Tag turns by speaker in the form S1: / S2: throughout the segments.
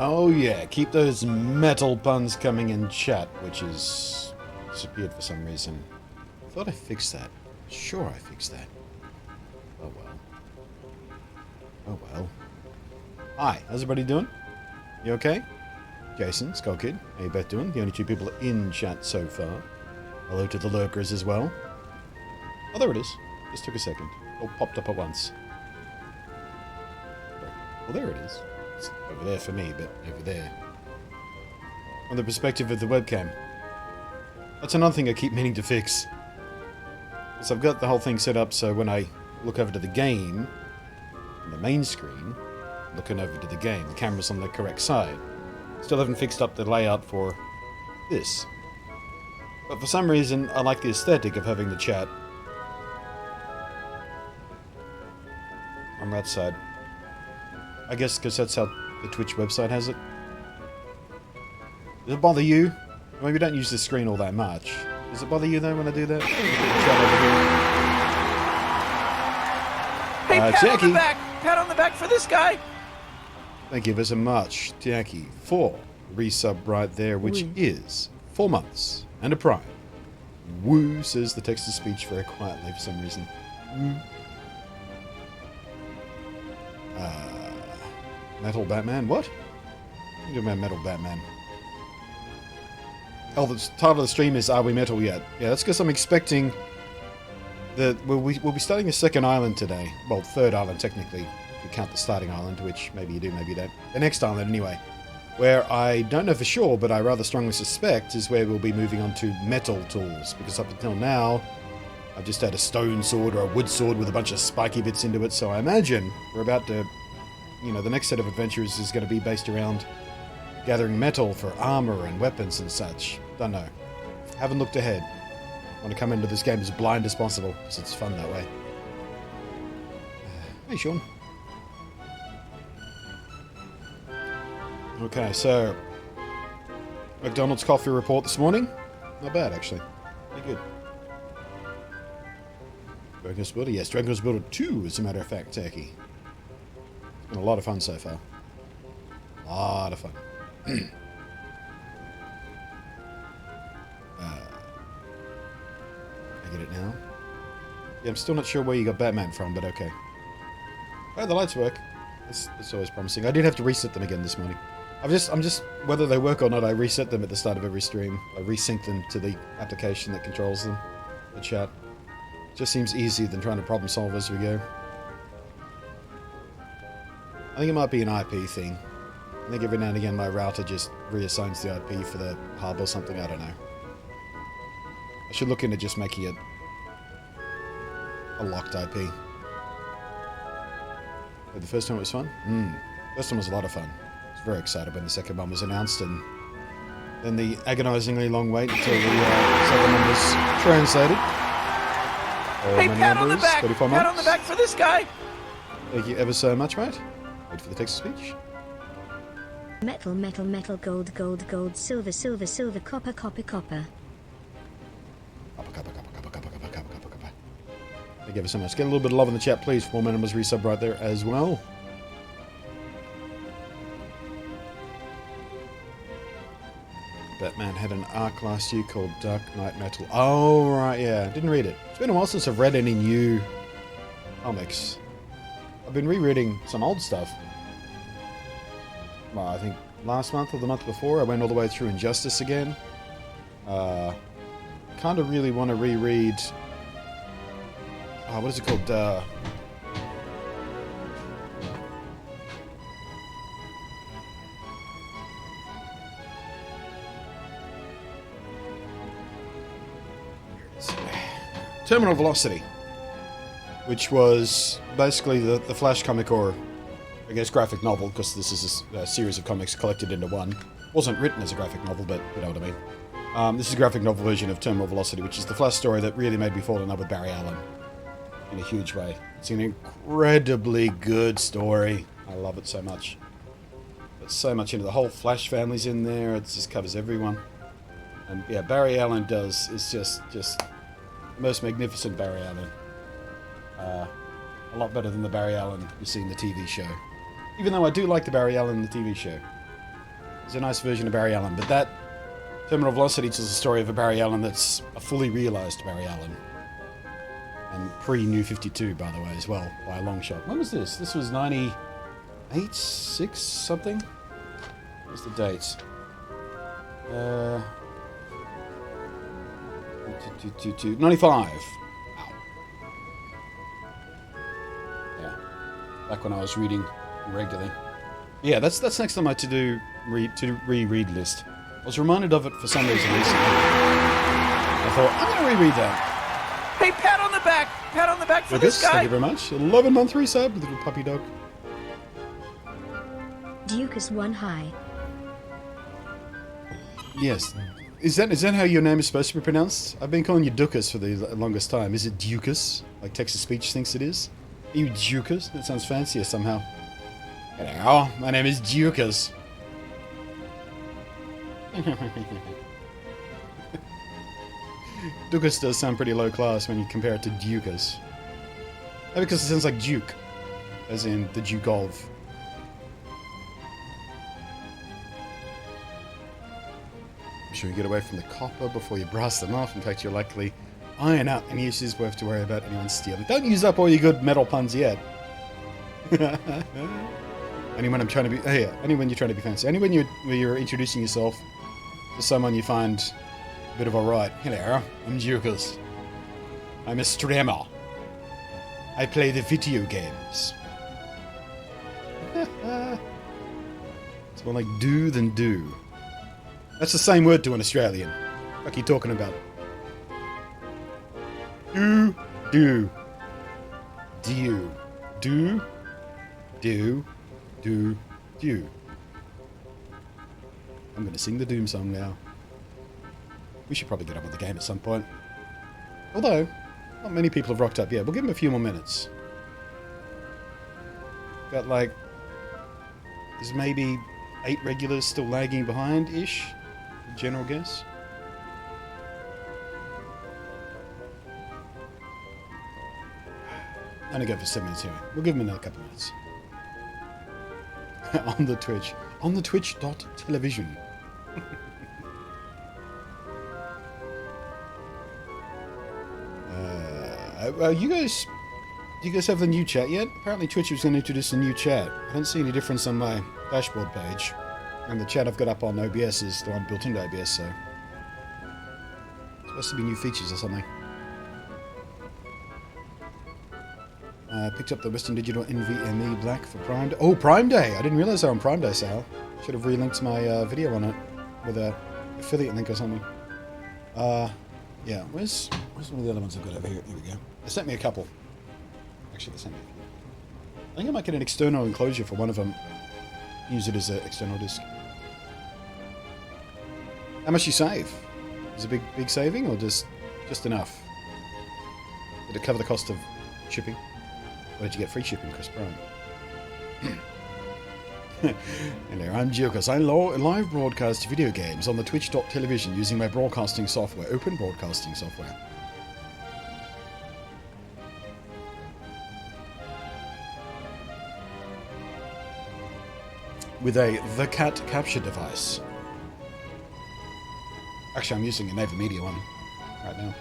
S1: Oh yeah, keep those metal puns coming in chat, which is disappeared for some reason. I thought I fixed that. Sure I fixed that. Oh well. Oh well. Hi, how's everybody doing? You okay? Jason, Skullkid, how you both doing? The only two people in chat so far. Hello to the lurkers as well. Oh, there it is. Just took a second. All popped up at once. Well, there it is. It's over there for me, but over there. From the perspective of the webcam. That's another thing I keep meaning to fix. So I've got the whole thing set up so when I look over to the game, on the main screen, looking over to the game, the camera's on the correct side. Still haven't fixed up the layout for this. But for some reason, I like the aesthetic of having the chat on that side. I guess because that's how the Twitch website has it. Does it bother you? I mean, we don't use the screen all that much. Does it bother you though when I do that?
S2: Hey, pat
S1: Jackie.
S2: on the back! Pat on the back for this guy!
S1: Thank you very much, Jackie, for resub right there, which is 4 months and a prime. Woo, says the text-to-speech very quietly for some reason. Metal Batman? What? What are you doing about Metal Batman? Oh, the title of the stream is Are We Metal Yet? Yeah, that's because I'm expecting that we'll be starting a second island today. Well, third island, technically, if you count the starting island, which maybe you do, maybe you don't. The next island, anyway. Where I don't know for sure, but I rather strongly suspect is where we'll be moving on to metal tools. Because up until now, I've just had a stone sword or a wood sword with a bunch of spiky bits into it. So I imagine we're about to, you know, the next set of adventures is going to be based around gathering metal for armor and weapons and such. Don't know. Haven't looked ahead. Want to come into this game as blind as possible, because it's fun that way. Hey, Sean. Okay, so McDonald's coffee report this morning. Not bad, actually. Pretty good. Dragon Quest Builder? Yes, Dragon Quest Builder 2, as a matter of fact, Turkey. It's been a lot of fun so far. A lot of fun. I get it now. Yeah, I'm still not sure where you got Batman from, but okay. Oh, the lights work. That's always promising. I did have to reset them again this morning. I'm just, whether they work or not, I reset them at the start of every stream. I resync them to the application that controls them, the chat. Just seems easier than trying to problem solve as we go. I think it might be an IP thing. I think every now and again my router just reassigns the IP for the hub or something, I don't know. I should look into just making it a locked IP. But the first one was fun? First one was a lot of fun. I was very excited when the second one was announced, and then the agonizingly long wait until the second one was translated.
S2: Hey, pat on the back!
S1: 34
S2: Pat
S1: months.
S2: on the back for this guy!
S1: Thank you ever so much, mate. Wait for the text-to-speech.
S3: Metal, metal, metal, gold, gold, gold, silver, silver, silver, copper, copper, copper.
S1: Thank you ever so much. Get a little bit of love in the chat, please. 4 members resub right there as well. Batman had an arc last year called Dark Knight Metal. Oh, right, yeah. Didn't read it. It's been a while since I've read any new comics. I've been rereading some old stuff. Well, I think last month or the month before, I went all the way through Injustice again. Kind of really want to reread... what is it called? Terminal Velocity, which was basically the Flash comic, or I guess graphic novel, because this is a series of comics collected into one. Wasn't written as a graphic novel, but you know what I mean. This is a graphic novel version of Terminal Velocity, which is the Flash story that really made me fall in love with Barry Allen in a huge way. It's an incredibly good story. I love it so much. It's so much into the whole Flash family's in there. It just covers everyone. And yeah, Barry Allen is just the most magnificent Barry Allen. A lot better than the Barry Allen you see in the TV show. Even though I do like the Barry Allen in the TV show. is a nice version of Barry Allen, but that Terminal Velocity tells the story of a Barry Allen that's a fully realised Barry Allen. And pre-New 52, by the way, as well, by a long shot. When was this? This was 98, 6, something? What's the dates? 95. Wow. Yeah. Back when I was reading regularly. Yeah, that's next on my to reread list. I was reminded of it for some reason recently. I thought, I'm going to reread that.
S2: Hey, pat on the back! Pat on the back for
S1: Lucas,
S2: this guy!
S1: thank you very much. 11-month resub, little puppy dog.
S3: Ducus 1 high.
S1: Yes. Is that how your name is supposed to be pronounced? I've been calling you Ducas for the longest time. Is it Ducas? Like Texas Speech thinks it is? Are you Ducas? That sounds fancier somehow. Hello, my name is Ducas. Ducas does sound pretty low class when you compare it to Ducas. Maybe because it sounds like Duke. As in the Duke of. Be sure you get away from the copper before you brass them off. In fact, you'll likely iron out any issues we have to worry about anyone stealing. Don't use up all your good metal puns yet. Only when I'm trying to be... Oh yeah, only when you're trying to be fancy. Only when you're introducing yourself to someone you find a bit of a right. Hello, I'm Ducas. I'm a streamer. I play the video games. It's more like do than do. That's the same word to an Australian. What are you talking about? Do. Do. Do. Do. Do. Do. Do. I'm going to sing the Doom song now. We should probably get on with the game at some point. Although, not many people have rocked up yet. We'll give them a few more minutes. Got like... There's maybe 8 regulars still lagging behind-ish. General guess. Only go for 7 minutes here. We'll give them another couple of minutes. On the Twitch. On the Twitch.television. You guys... Do you guys have the new chat yet? Apparently Twitch was going to introduce a new chat. I don't see any difference on my dashboard page. And the chat I've got up on OBS is the one built into OBS, so... It's supposed to be new features or something. Picked up the Western Digital NVMe Black for Prime Day. Oh, Prime Day! I didn't realize they were on Prime Day sale. Should have relinked my video on it with a affiliate link or something. Yeah, where's one of the other ones I've got over here? Here we go. They sent me a couple. Actually, they sent me a few. I think I might get an external enclosure for one of them. Use it as an external disk. How much you save? Is it big saving or just enough? Did it cover the cost of shipping? Or did you get free shipping, Chris Brown? Hello, I'm Ducas. I live broadcast video games on the Twitch.television using my broadcasting software, open broadcasting software. With a The Cat capture device. Actually, I'm using an AVerMedia one right now.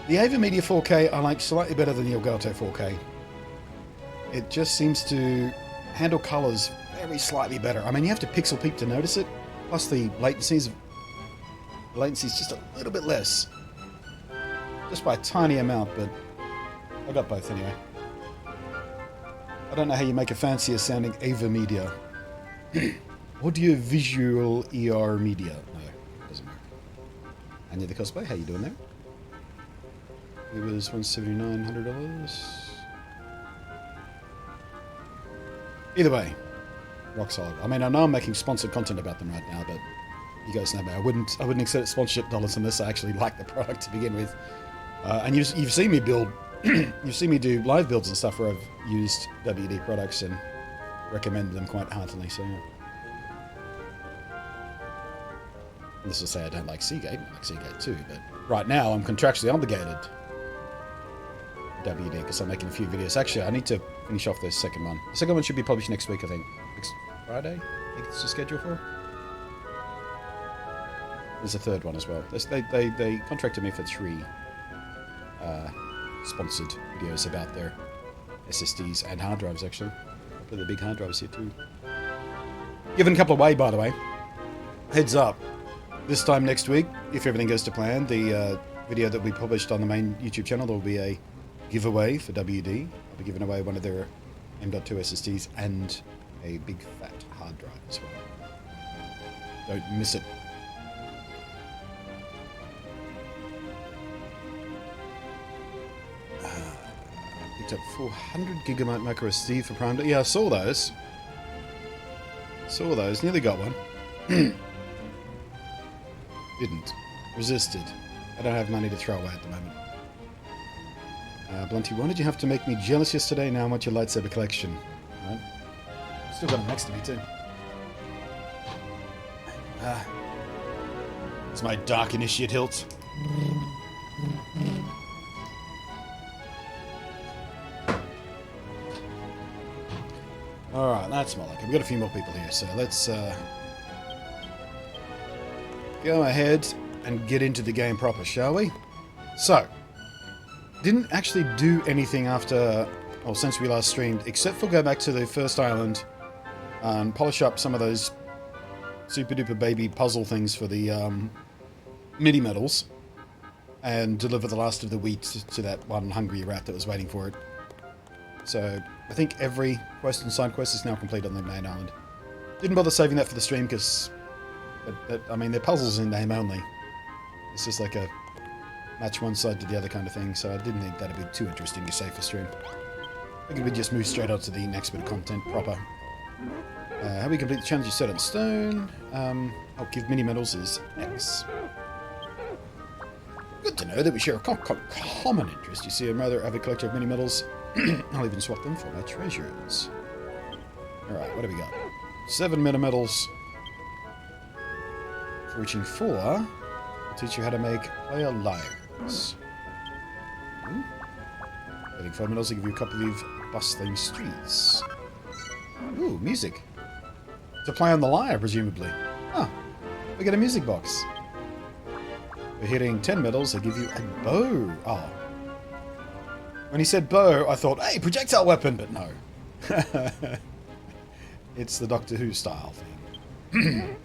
S1: The AVerMedia 4K I like slightly better than the Elgato 4K. It just seems to handle colors very slightly better. I mean, you have to pixel peep to notice it. Plus the latency's just a little bit less. Just by a tiny amount, but I got both anyway. I don't know how you make a fancier sounding AVerMedia. Audio visual ER media. No, doesn't work. And the cosplay, how you doing there? It was $179, Either way, rock solid. I mean, I know I'm making sponsored content about them right now, but you guys know me. I wouldn't accept sponsorship dollars unless I actually like the product to begin with. And you've seen me build, you've seen me do live builds and stuff where I've used WD products and recommended them quite heartily. So, yeah. This will say I don't like Seagate. I like Seagate too, but right now I'm contractually obligated WD because I'm making a few videos. Actually, I need to finish off the second one. The second one should be published next week, I think. Next Friday, I think it's the schedule for. There's a third one as well. They contracted me for 3 sponsored videos about their SSDs and hard drives, actually. Couple of the big hard drives here, too. Giving a couple away, by the way. Heads up. This time next week, if everything goes to plan, the video that we published on the main YouTube channel, there will be a giveaway for WD. I'll be giving away one of their M.2 SSDs and a big fat hard drive as well. Don't miss it. Picked up 400 gigabyte micro SD for Prime Day. Yeah, I saw those. Saw those. Nearly got one. Didn't. Resisted. I don't have money to throw away at the moment. Blunty, why did you have to make me jealous yesterday? Now I want your lightsaber collection. Right. Still got them next to me too. It's my dark initiate hilt. Alright, that's more like it. We've got a few more people here, so let's go ahead and get into the game proper, shall we? So, didn't actually do anything after, well, since we last streamed, except for go back to the first island and polish up some of those super duper baby puzzle things for the MIDI medals and deliver the last of the wheat to that one hungry rat that was waiting for it. So, I think every quest and side quest is now complete on the main island. Didn't bother saving that for the stream because, I mean, they're puzzles in name only. It's just like a match one side to the other kind of thing, so I didn't think that'd be too interesting to save for stream. I think we'd just move straight on to the next bit of content proper. How we complete the challenge you set in stone. I'll give mini medals is X. Good to know that we share a common interest. You see, I'm rather avid collector of mini medals. I'll even swap them for my treasures. Alright, what do we got? 7 mini medals. For reaching 4, I'll teach you how to make player lyres. Getting 5 medals, I'll give you a couple of bustling streets. Ooh, music. To play on the lyre, presumably. Oh, we get a music box. For hitting 10 medals, I'll give you a bow. Oh. When he said bow, I thought, hey, projectile weapon, but no. It's the Doctor Who style thing.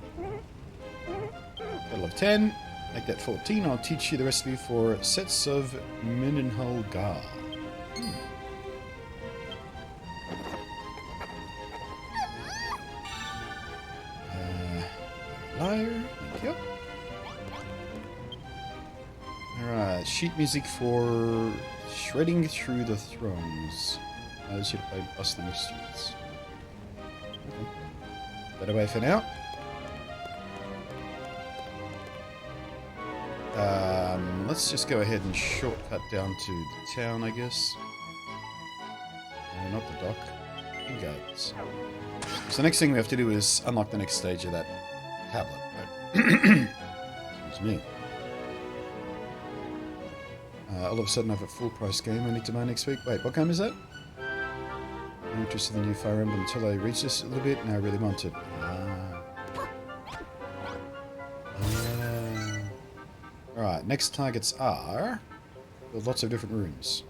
S1: Total of 10. Make that 14. I'll teach you the recipe for sets of Minenhul Gar. Lyre. Thank you. Alright, sheet music for shredding through the thrones. I should play bustling streets. Okay. That away for now. Let's just go ahead and shortcut down to the town, I guess. No, not the dock. The guards. So the next thing we have to do is unlock the next stage of that tablet. Right? Excuse me. All of a sudden I have a full price game I need to buy next week. Wait, what game is that? I'm interested in the new Fire Emblem until I reach this a little bit. Now I really want it. Alright, next targets are lots of different rooms.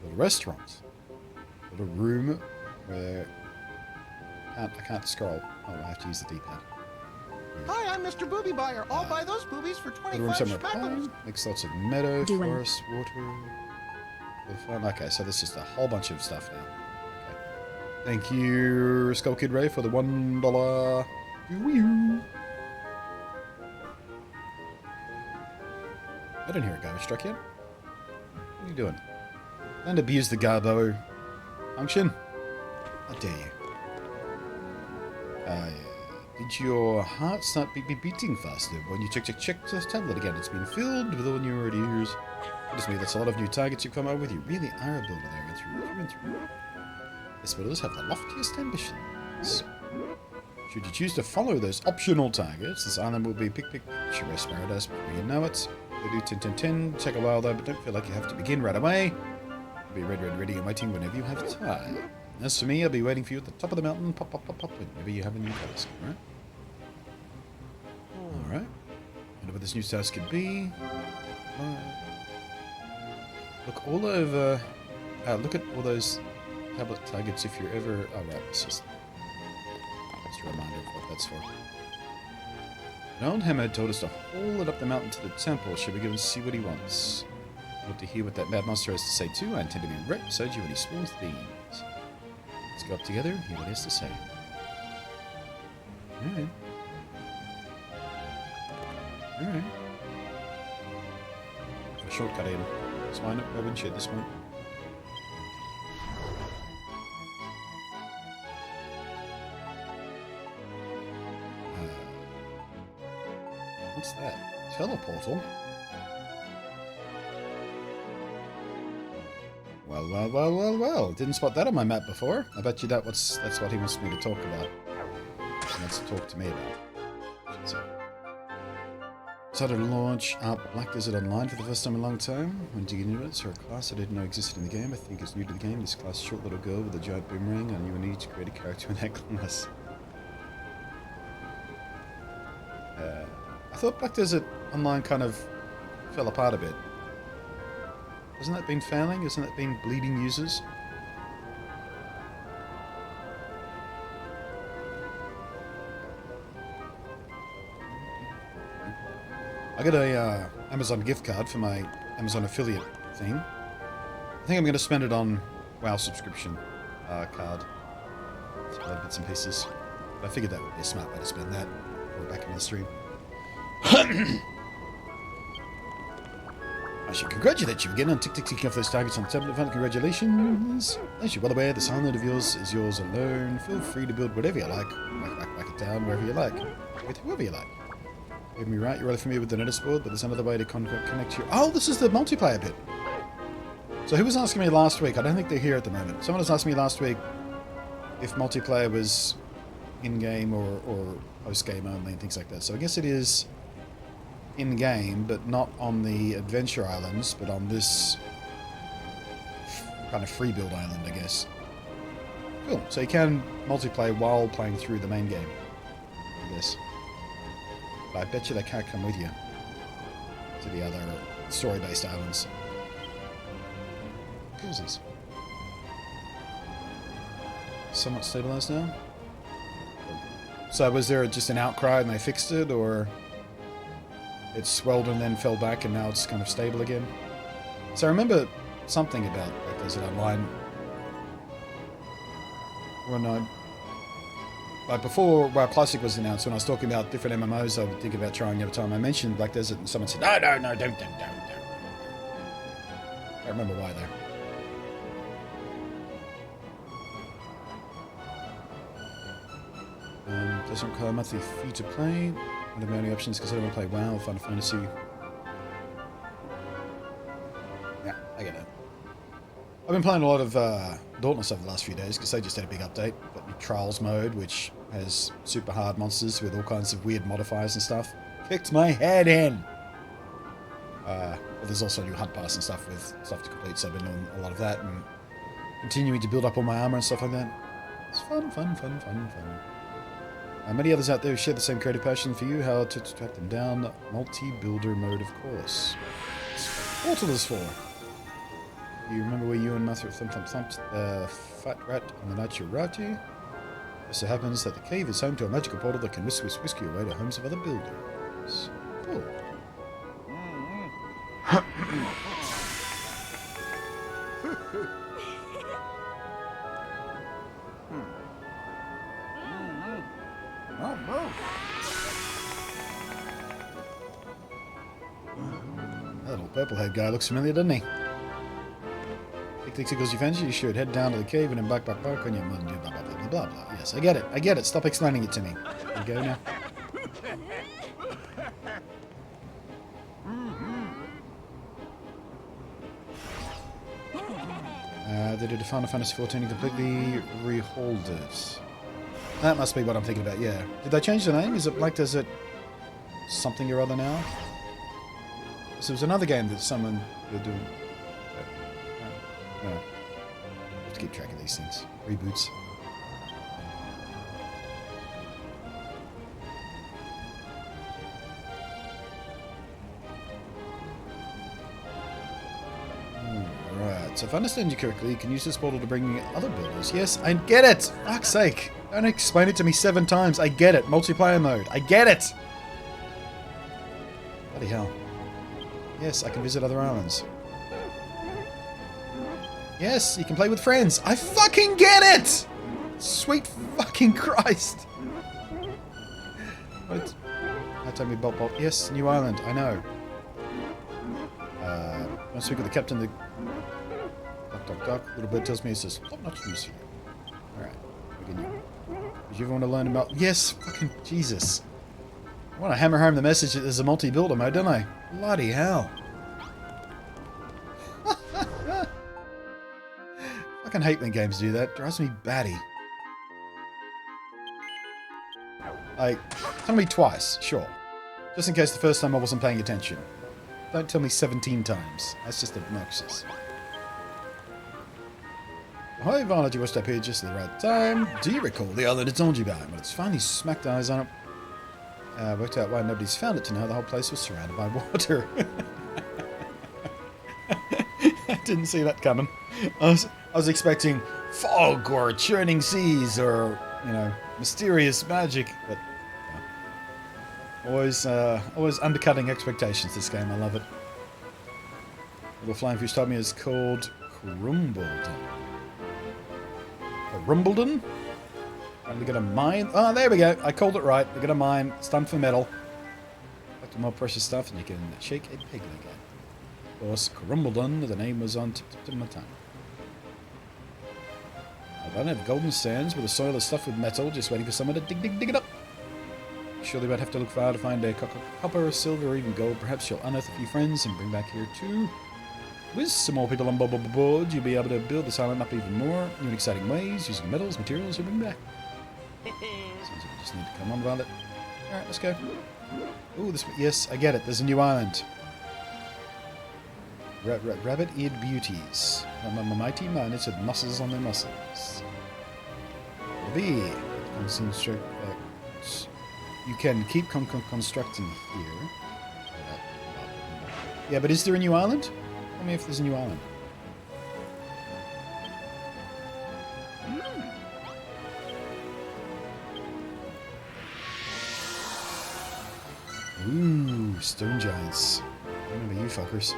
S1: A little restaurant. A little room where I can't scroll. Oh, I have to use the D-pad.
S4: Hi, I'm Mr. Booby Buyer. I'll buy those boobies for
S1: A room
S4: 25
S1: somewhere
S4: speckles.
S1: makes lots of meadow, forest, water. Fun. Okay, so there's just a whole bunch of stuff now. Okay. Thank you, Skull Kid Ray, for the $1. I didn't hear a garbage truck yet. What are you doing? Don't abuse the Garbo function. How dare you? Did your heart start beating faster when you check the tablet again? It's been filled with all new ideas. Goodness me, that's a lot of new targets you've come up with. You really are a builder there, through and through. Yes, builders have the loftiest ambitions. Should you choose to follow those optional targets, this island will be picturesque paradise before you know it. They do 10-10-10, take a while though, but don't feel like you have to begin right away. Be ready and waiting whenever you have time. As for me, I'll be waiting for you at the top of the mountain, pop, whenever you have a new task, alright? Alright. wonder what this new task could be. Look all over. Look at all those tablet targets if you're ever. Oh, right. It's just a reminder of what that's for. An old hammer told us to haul it up the mountain to the temple. Should we go and see what he wants? I want to hear what that mad monster has to say too. I intend to be right beside you when he spawns the beans. Let's go up together and hear what he has to say. Alright. Alright. A shortcut in. It's fine. I wouldn't share this one. What's that? Teleportal? Well. Didn't spot that on my map before. I bet you that's what he wants me to talk about. He wants to talk to me about. Started to launch up Black Desert Online for the first time in a long time. When digging into it, saw a class I didn't know existed in the game. I think it's new to the game. This class, short little girl with a giant boomerang. I knew I needed to create a character in that class. I thought Black Desert Online kind of fell apart a bit. Hasn't that been failing? Hasn't that been bleeding users? I got a Amazon gift card for my Amazon affiliate thing. I think I'm going to spend it on WoW subscription card. Some other bits and pieces. But I figured that would be a smart way to spend that. Or back in the stream. I should congratulate you again on ticking off those targets on the tablet front. Congratulations. As you're well aware, this island of yours is yours alone. Feel free to build whatever you like. Whack it down wherever you like. With whoever you like. Get me right, you're rather familiar with the notice board, but there's another way to connect you. Oh, this is the multiplayer bit. So who was asking me last week? I don't think they're here at the moment. Someone was asking me last week if multiplayer was in-game or post-game only and things like that. So I guess it is in-game, but not on the adventure islands, but on this kind of free build island, I guess. Cool. So you can multiplayer while playing through the main game, I guess. But I bet you they can't come with you to the other story-based islands. What is this? Somewhat stabilized now? So was there just an outcry and they fixed it, or it swelled and then fell back and now it's kind of stable again? So I remember something about Black Desert Online when like before WoW Classic was announced, when I was talking about different MMOs I would think about trying every time I mentioned Black Desert, and someone said, no, don't. I don't remember why though. Doesn't require a monthly fee to play. One of my only options because I don't want to play WoW or Final Fantasy. Yeah, I get it. I've been playing a lot of Dauntless over the last few days because they just had a big update. Got new Trials mode, which has super hard monsters with all kinds of weird modifiers and stuff. Kicked my head in! But there's also new hunt pass and stuff with stuff to complete, so I've been doing a lot of that and continuing to build up all my armor and stuff like that. It's fun. Many others out there who share the same creative passion for you. How to track them down. Multi-builder mode, of course. Portal is for. You remember where you and Mother thumped the fat rat on the night you arrived here? It so happens that the cave is home to a magical portal that can whisk you away to homes of other builders. Cool. That little purple-haired guy looks familiar, doesn't he? Tickles you fancy, you should head down to the cave and then back on your mud, blah, blah, blah, blah, blah. Yes, I get it. Stop explaining it to me. There you go now. They did a Final Fantasy 14 and completely rehauled it. That must be what I'm thinking about, yeah. Did they change the name? Is it Black Desert something or other now? So there was another game that someone were doing. No. Have to keep track of these things. Reboots. So if I understand you correctly, you can use this portal to bring other builders. Yes, I get it! Fuck's sake. Don't explain it to me 7 times. I get it. Multiplayer mode. I get it! Bloody hell. Yes, I can visit other islands. Yes, you can play with friends. I fucking get it! Sweet fucking Christ. What? I tell me Bob Bob. Yes, new island. I know. I speak with the captain. The duck. Little bird tells me it says top notch news for you. Alright. Continue. Did you ever want to learn about... Yes, fucking Jesus. I want to hammer home the message that there's a multi-builder mode, don't I? Bloody hell. Fucking hate when games do that. Drives me batty. Like, tell me twice, sure. Just in case the first time I wasn't paying attention. Don't tell me 17 times. That's just obnoxious. Hi, Varnage, you washed up here just at the right time. Do you recall the island I told you about? Well, it's finally smacked eyes on it. Worked out why nobody's found it to know the whole place was surrounded by water. I didn't see that coming. I was expecting fog or churning seas or, you know, mysterious magic, but always undercutting expectations. This game, I love it. Little flying fish told me it's called Crumbledon. Rumbledon? And we're gonna mine. Oh, there we go. I called it right. We're gonna mine. It's time for metal. Collect more precious stuff, and you can shake a pig again. Of course, Crumbledon. The name was on tip of my tongue. I don't have golden sands where the soil is stuffed with metal, just waiting for someone to dig it up. Surely won't have to look far to find a copper, or silver, or even gold. Perhaps you'll unearth a few friends and bring back here too. With some more people on board, you'll be able to build this island up even more, new and exciting ways, using metals, materials you bring back. Seems like we just need to come on about it. Alright, let's go. Ooh, this... Yes, I get it. There's a new island. Rabbit-eared beauties. My mighty miners with muscles on their muscles. B. You can keep constructing here. Yeah, but is there a new island? Tell me if there's a new island. Ooh, stone giants. I remember you fuckers.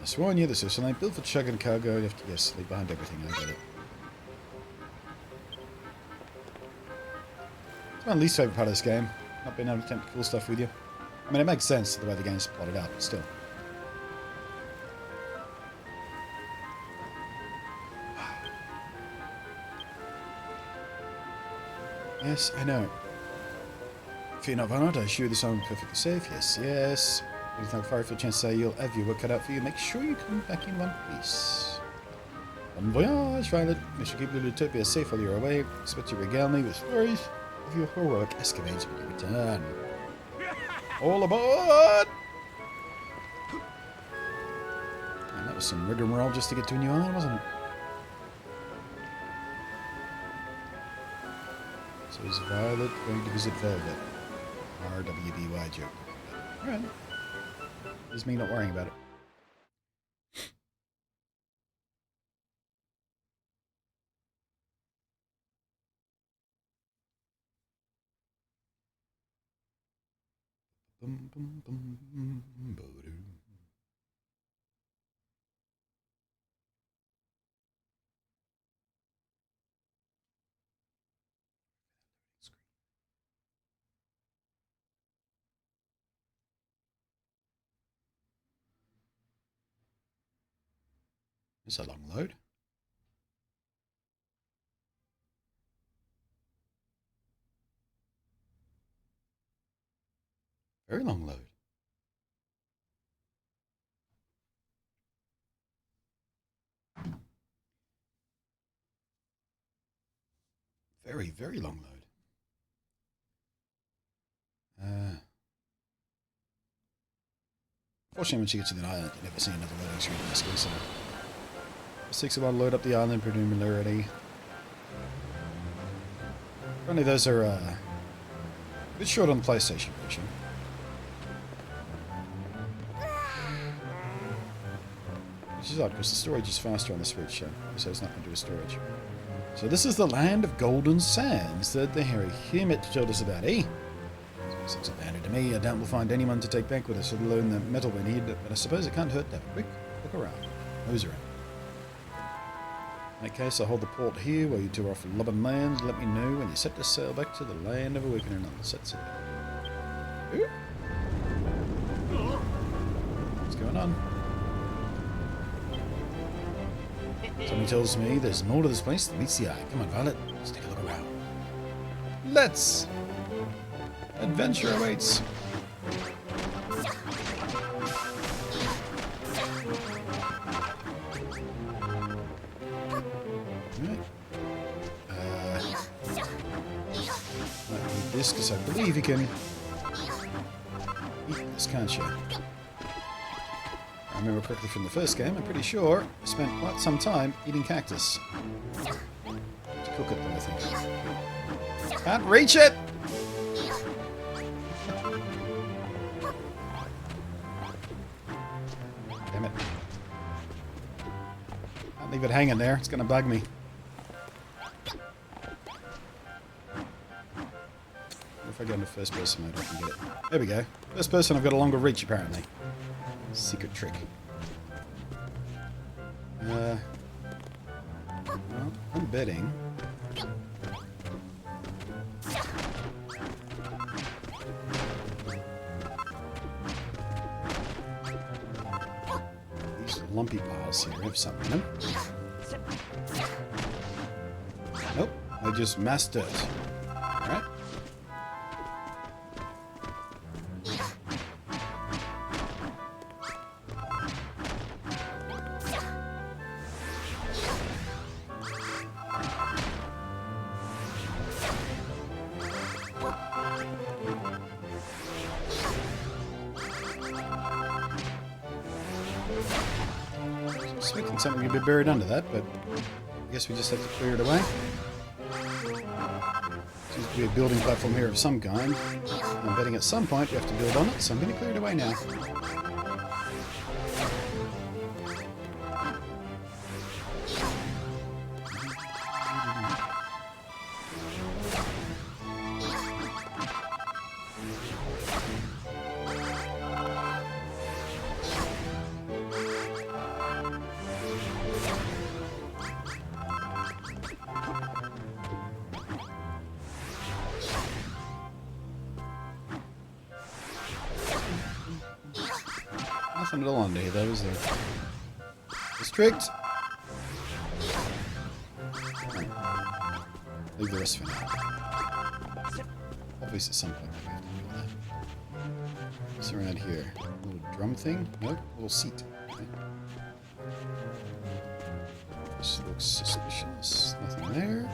S1: I swore I knew this was something built for chugging cargo. You have to, yes, leave behind everything. I get it. It's my least favourite part of this game. Not being able to attempt cool stuff with you. I mean, it makes sense the way the game's plotted out, but still. Yes, I know. Fear not, Varnard. I assure this island perfectly safe. Yes, yes. There's no far for a chance to say you'll have your work cut out for you. Make sure you come back in one piece. Bon voyage, Violet. Make sure you keep Utopia safe while you're away. Expect you to regale me with stories of your heroic escapades when you return. All aboard! And that was some rigmarole just to get to a new island, wasn't it? So is Violet going to visit Velvet? RWBY joke. Alright. Is me not worrying about it. It's a long load. Very long load. Very, very long load. Fortunately, once you get to the island, you never see another loading screen in this game, so... 6 of 1 load up the island preliminarily. Apparently those are a bit short on the PlayStation version. Which is odd, because the storage is faster on the Switch, so it's not going to do a storage. So this is the land of golden sands that the hairy hermit told us about, eh? Sounds abandoned to me. I doubt we'll find anyone to take back with us, let alone the metal we need, but I suppose it can't hurt to have a quick look around. Nose around. In that case, I'll hold the port here while you two are off Lubbin land. Let me know when you set to sail back to the land of awakening on the set sail. What's going on? Somebody tells me there's more to this place than meets the eye. Come on, Violet. Let's take a look around. Let's! Adventure awaits. This, because I believe you can eat this, can't you? If I remember correctly from the first game, I'm pretty sure I spent quite some time eating cactus. To cook it, though, I think. Can't reach it! Damn it. Can't leave it hanging there, it's gonna bug me. If I go into first person mode, I can get it. There we go. First person, I've got a longer reach, apparently. Secret trick. Well, I'm betting. These lumpy piles here have something in them. Nope, they're just mass dirt. Alright. Expecting something to be buried under that, but I guess we just have to clear it away. Seems to be a building platform here of some kind. I'm betting at some point we have to build on it, so I'm going to clear it away now. Nothing at all under here, though, is there? District! Leave the rest for now. Obviously, at some point we have to do that. What's around here? A little drum thing? Nope. A little seat. Okay. This looks suspicious. Nothing there.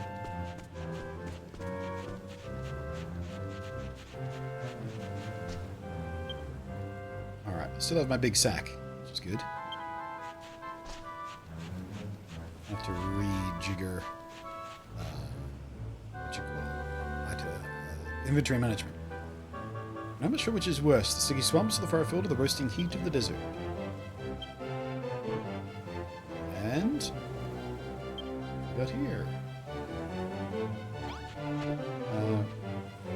S1: Alright, I still have my big sack, which is good. I have to rejigger what you call it? Inventory management. I'm not sure which is worse, the sticky swamps of the far field or the roasting heat of the desert. And what we got here?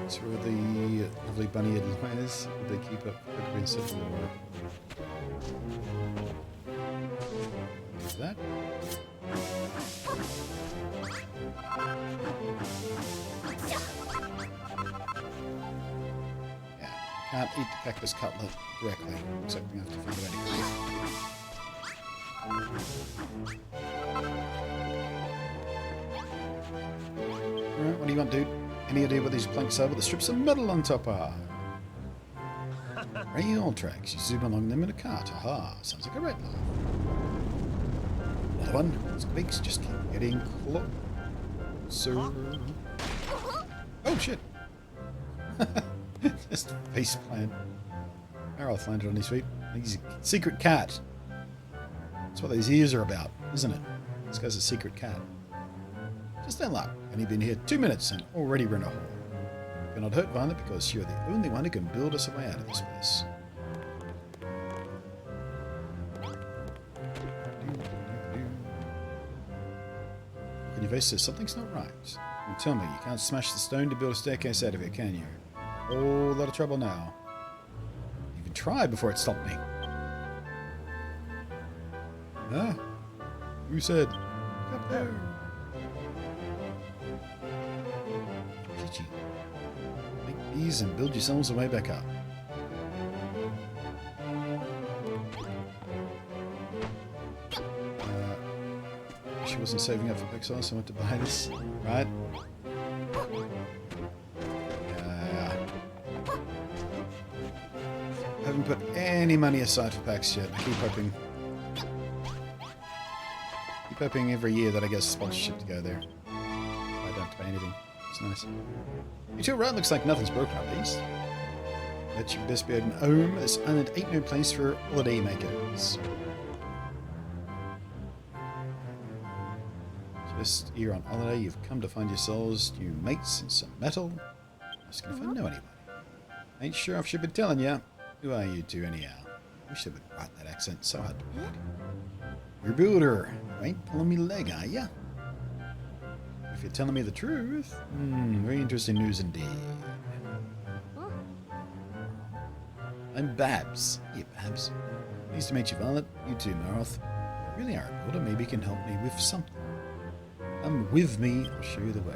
S1: That's where the lovely bunny-headed lions they keep up quickly and stuff. There's that. Yeah, can't eat the cactus cutlet directly, except we have to find a way to cook it. Alright, what do you want, dude? Any idea what these planks are with the strips of metal on top are? Rail tracks. You zoom along them in a cart. Aha, sounds like a red line. Another one. These biggs just keep getting closer. Oh shit! Just face plant. Meryl landed on his feet. He's a secret cat. That's what these ears are about, isn't it? This guy's a secret cat. Just unlock. Only been here 2 minutes and already run a hole. You're not hurt, Violet, because you're the only one who can build us a way out of this place. your face says something's not right. And tell me, you can't smash the stone to build a staircase out of it, can you? Whole lot of trouble now. You even tried before it stopped me. Huh? Who said? Up there. Gigi. Make these and build yourselves a way back up. She wasn't saving up for Pixar, so I went to buy this, right? I haven't put any money aside for PAX yet. I keep hoping every year that I get a sponsorship to go there. I don't have to pay anything. It's nice. You two right, looks like nothing's broken up, at least. Bet you best be home. This island ain't no place for holiday makers. Just here on holiday, you've come to find yourselves new mates and some metal. Asking if I know anybody. Ain't sure if I should be telling you. Who are you two anyhow? Wish they would write that accent so hard to read. You're a builder. You ain't pulling me leg, are ya? If you're telling me the truth, very interesting news indeed. I'm Babs. Hey, Babs. Pleased to meet you, Violet. You too, Maroth. You really are a builder. Maybe you can help me with something. Come with me. I'll show you the way.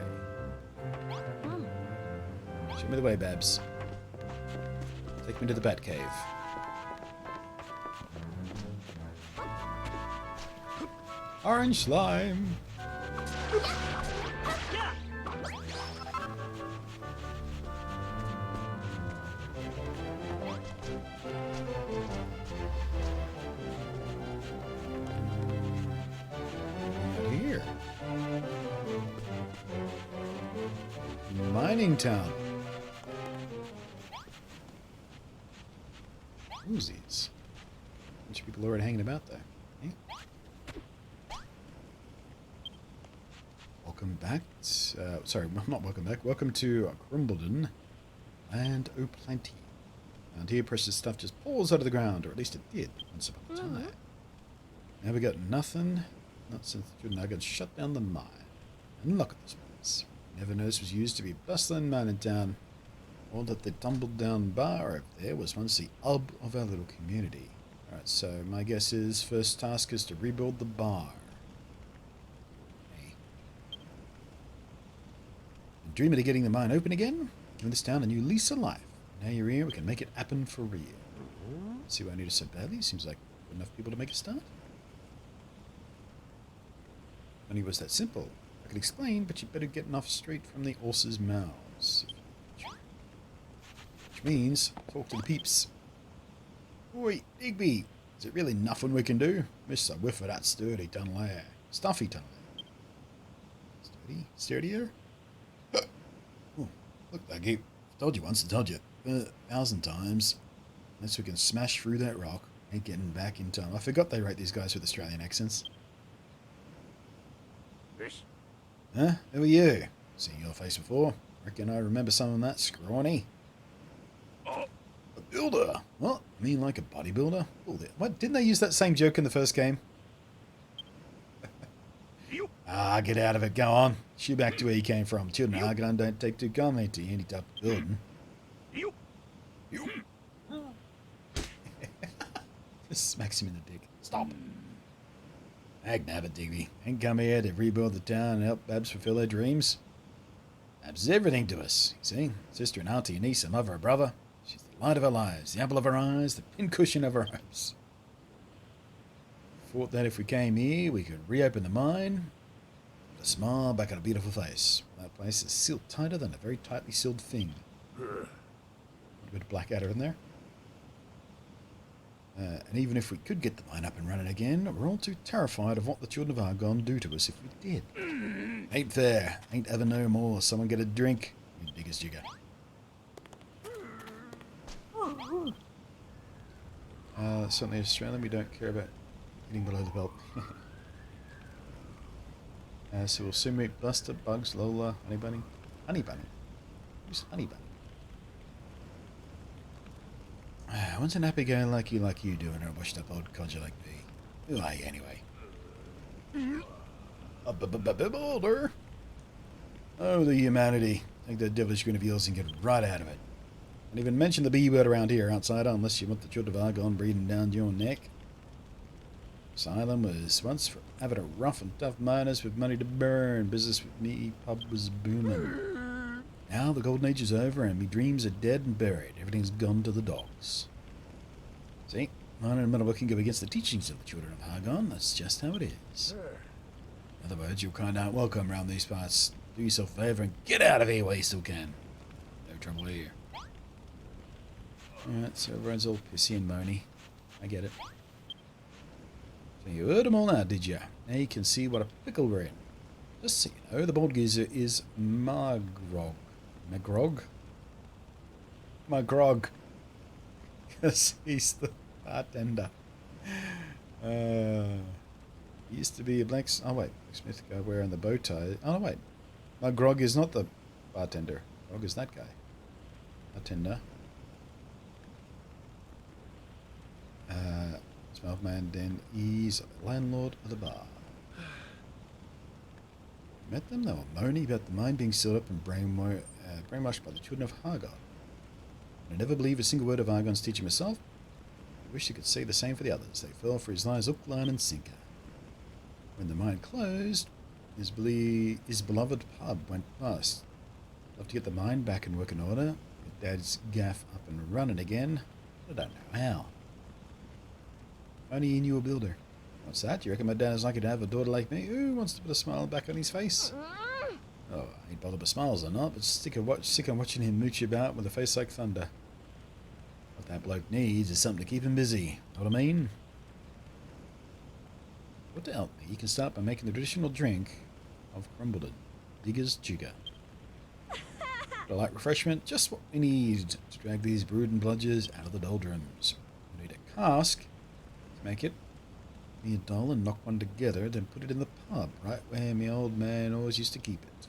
S1: Show me the way, Babs. Take me to the Bat Cave. Orange slime. Not here. Mining town. Who's these? A bunch of people already hanging about there. Eh? Welcome back. Sorry, not welcome back. Welcome to Grumbledon and O'Plenty. And here, precious stuff just pours out of the ground, or at least it did once upon a time. Now we got nothing. Not since the Nuggets shut down the mine. And look at this place. Never noticed was used to be bustling mining town. Or that the tumbled down bar up there was once the hub of our little community. Alright, so my guess is first task is to rebuild the bar. Hey. Dreaming of getting the mine open again? Giving this town a new lease of life. Now you're here, we can make it happen for real. See what I needed so badly? Seems like enough people to make a start. Only was that simple. I could explain, but you better get enough straight from the horses' mouths. Which means, talk to the peeps. Oi, Digby, is it really nothing we can do? Miss a whiff of that sturdy tunnel air. Stuffy tunnel air. Sturdy? Sturdier? Oh, look, Duggy. Told you once, I told you 1,000 times. Unless we can smash through that rock, ain't getting back in time. I forgot they write these guys with Australian accents.
S2: This?
S1: Huh? Who are you? Seen your face before. Reckon I remember some of that scrawny.
S2: Oh.
S1: A builder? What? You mean like a bodybuilder? What? Didn't they use that same joke in the first game? Ah, get out of it. Go on. Shoot back to where you came from. Children arguing don't take too kindly to any type of building. Just smacks him in the dick. Stop. Nabbit, Digby. Ain't come here to rebuild the town and help Babs fulfill her dreams. Babs is everything to us, you see. Sister and auntie and niece and mother and brother. She's the light of our lives, the apple of our eyes, the pincushion of our hopes. Thought that if we came here, we could reopen the mine. Put a smile back on a beautiful face. That place is sealed tighter than a very tightly sealed thing. A bit of Blackadder in there. And even if we could get the mine up and running again, we're all too terrified of what the children of Argon do to us if we did. Ain't fair. Ain't ever no more. Someone get a drink. You big as jigger. Certainly Australian, we don't care about getting below the belt. So we'll soon meet Buster, Bugs, Lola, Honey Bunny. Honey Bunny? Who's Honey Bunny? What's an happy-go-lucky like you doing, or a washed-up old codger like me? Who are you, anyway? Boulder. Oh, the humanity. Take that devilish grin of yours and get right out of it. Don't even mention the B word around here, outsider, unless you want the children of Argon breathing down your neck. This island was once for having a rough and tough miners with money to burn. Business with me, pub was booming. Now the golden age is over and me dreams are dead and buried. Everything's gone to the dogs. See? Mine and metal can go against the teachings of the children of Argon. That's just how it is. In other words, your kind aren't welcome around these parts. Do yourself a favour and get out of here while you still can. No trouble here. Alright, so everyone's all pissy and moany. I get it. So you heard them all now, did you? Now you can see what a pickle we're in. Just so you know, the bold geezer is Magrog. Magrog? Magrog. Because he's the bartender. He used to be a oh wait, Smith guy wearing the bow tie. Oh wait, Magrog is not the bartender. Grog is that guy. Bartender. Smell man, then he's landlord of the bar. Met them, they were moaning about the mine being sealed up and brainwashed by the children of Argon. I never believed a single word of Argon's teaching myself. I wish I could say the same for the others. They fell for his lies hook, line, and sinker. When the mine closed, his beloved pub went bust. Love to get the mine back in working order, get Dad's gaff up and running again. I don't know how. Only he knew a builder. What's that? You reckon my dad is lucky to have a daughter like me? Who wants to put a smile back on his face? Oh, I ain't bothered with smiles or not, but sick on watching him mooch about with a face like thunder. What that bloke needs is something to keep him busy. Know what I mean? What to help me, you can start by making the traditional drink of Crumbledon, Digger's Jigger. For a light refreshment, just what we need to drag these brooding bludgers out of the doldrums. We need a cask to make it. Me a doll and knock one together, then put it in the pub, right where my old man always used to keep it.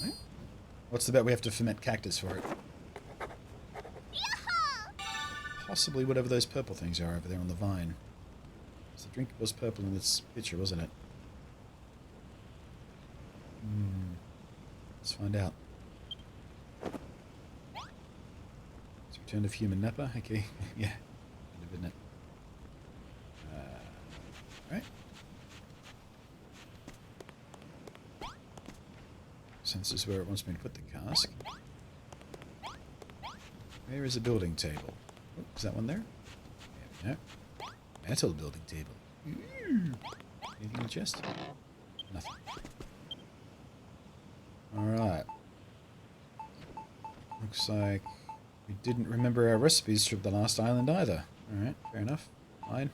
S1: Right? What's the bet we have to ferment cactus for it? Possibly whatever those purple things are over there on the vine. The drink was purple in this picture, wasn't it? Let's find out. Let's return to human Napa. Okay, yeah. Isn't it? Right. Since this is where it wants me to put the cask. Where is a building table? Oh, is that one there? There we go. Metal building table. Anything in the chest? Nothing. Alright. Looks like we didn't remember our recipes from the last island either. Alright, fair enough. Fine.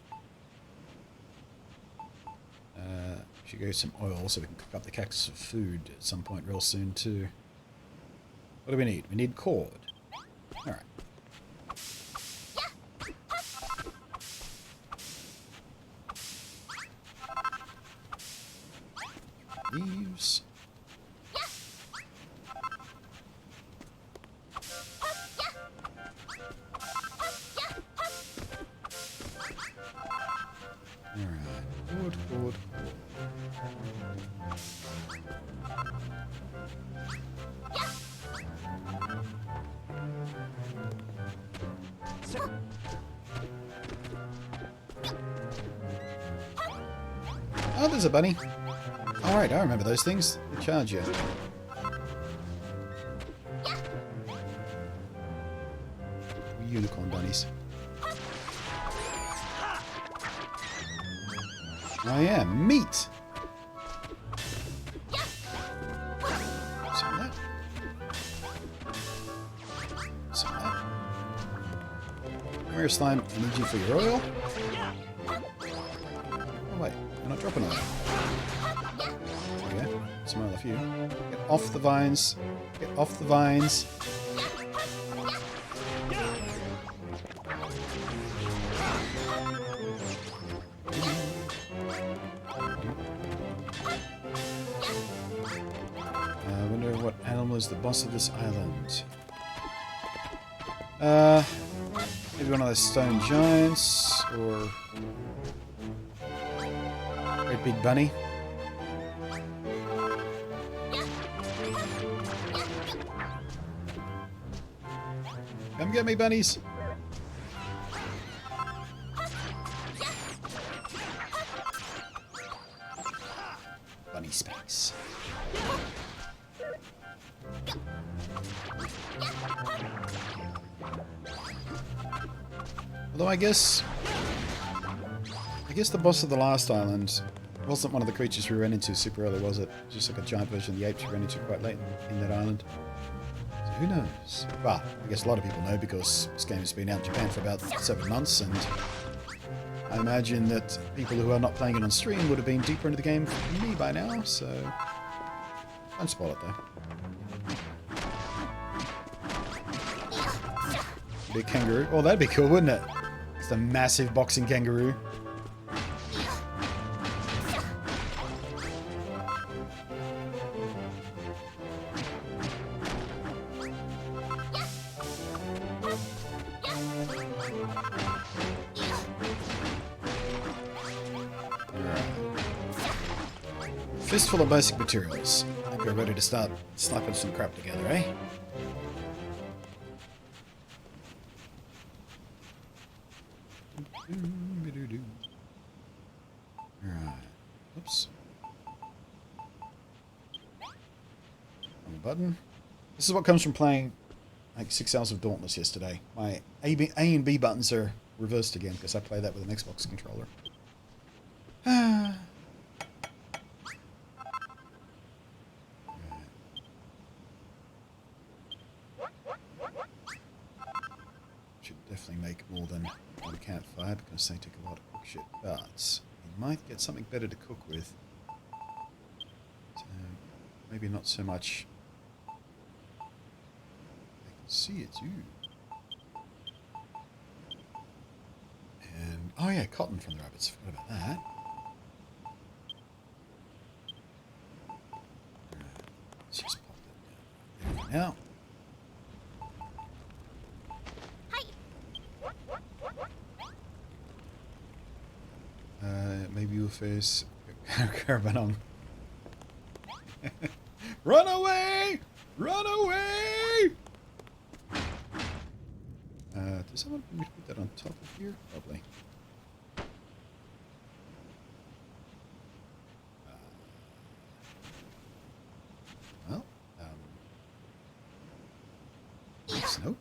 S1: Should go some oil so we can cook up the cactus of food at some point real soon too. What do we need? We need cord. Alright. Leaves. Alright, cord. Oh, there's a bunny. Alright, I remember those things. They charge you. Unicorn bunnies. Oh yeah, meat! Some of that. Some of that. Come here, slime. I need you for your oil. Oh wait, I'm not dropping oil. There we go. Some oil for you. Get off the vines. Get off the vines. I wonder what animal is the boss of this island. Maybe one of those stone giants, or... Great big bunny. Come get me, bunnies. Bunny space. Although I guess the boss of the last island wasn't one of the creatures we ran into super early, was it? Just like a giant version of the apes we ran into quite late in that island. So who knows? Well, I guess a lot of people know because this game has been out in Japan for about 7 months, and I imagine that people who are not playing it on stream would have been deeper into the game than me by now, so don't spoil it though. Big kangaroo. Oh, that'd be cool, wouldn't it? It's a massive boxing kangaroo. Fistful of basic materials. I think we're ready to start slapping some crap together, eh? Alright. Oops. Wrong button. This is what comes from playing like 6 hours of Dauntless yesterday. My A and B buttons are reversed again because I play that with an Xbox controller. Should definitely make more than one campfire because they take a lot of cook shit. But you might get something better to cook with. So maybe not so much. I can see it too. And oh yeah, cotton from the rabbits. Forgot about that. Let's just pop that down. There we go. Now. Maybe you'll face Carbonum. Run away! Run away! Does someone want me to put that on top of here? Probably. Well, nope. No.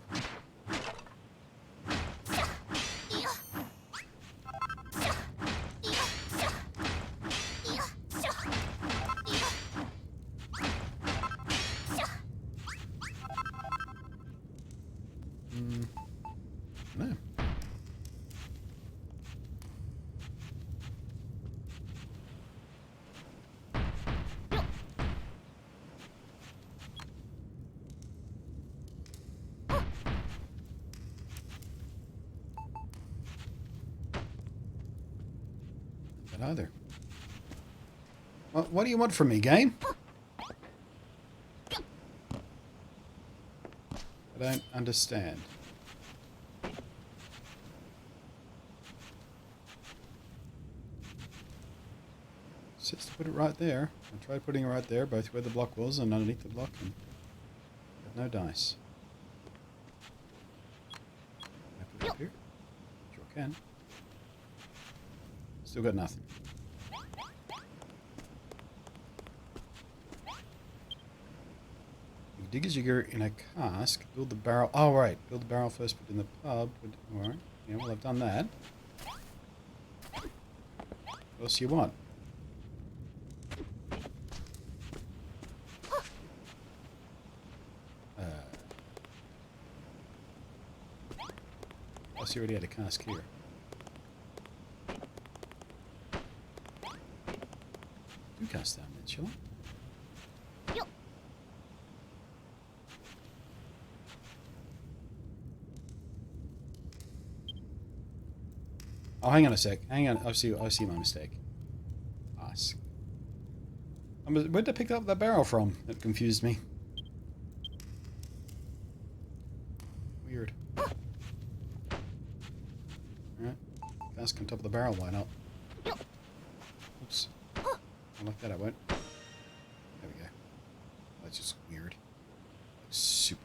S1: Not either. Well, what do you want from me, game? I don't understand. It says to put it right there. I tried putting it right there, both where the block was and underneath the block, and no dice. Can I put it up here? Sure can. Still got nothing. You dig as you go in a cask, build the barrel. Oh, right. Build the barrel first, put it in the pub. Alright. Yeah, well, I've done that. What else do you want? You already had a cask here. You cast down then, shall I?
S5: Yep.
S1: Oh, hang on a sec. Hang on. I see my mistake. Ask. Where'd I pick up that barrel from? That confused me. Weird. Alright. Cask on top of the barrel, why not? Oops. Like that, I won't. There we go. That's just weird. That's super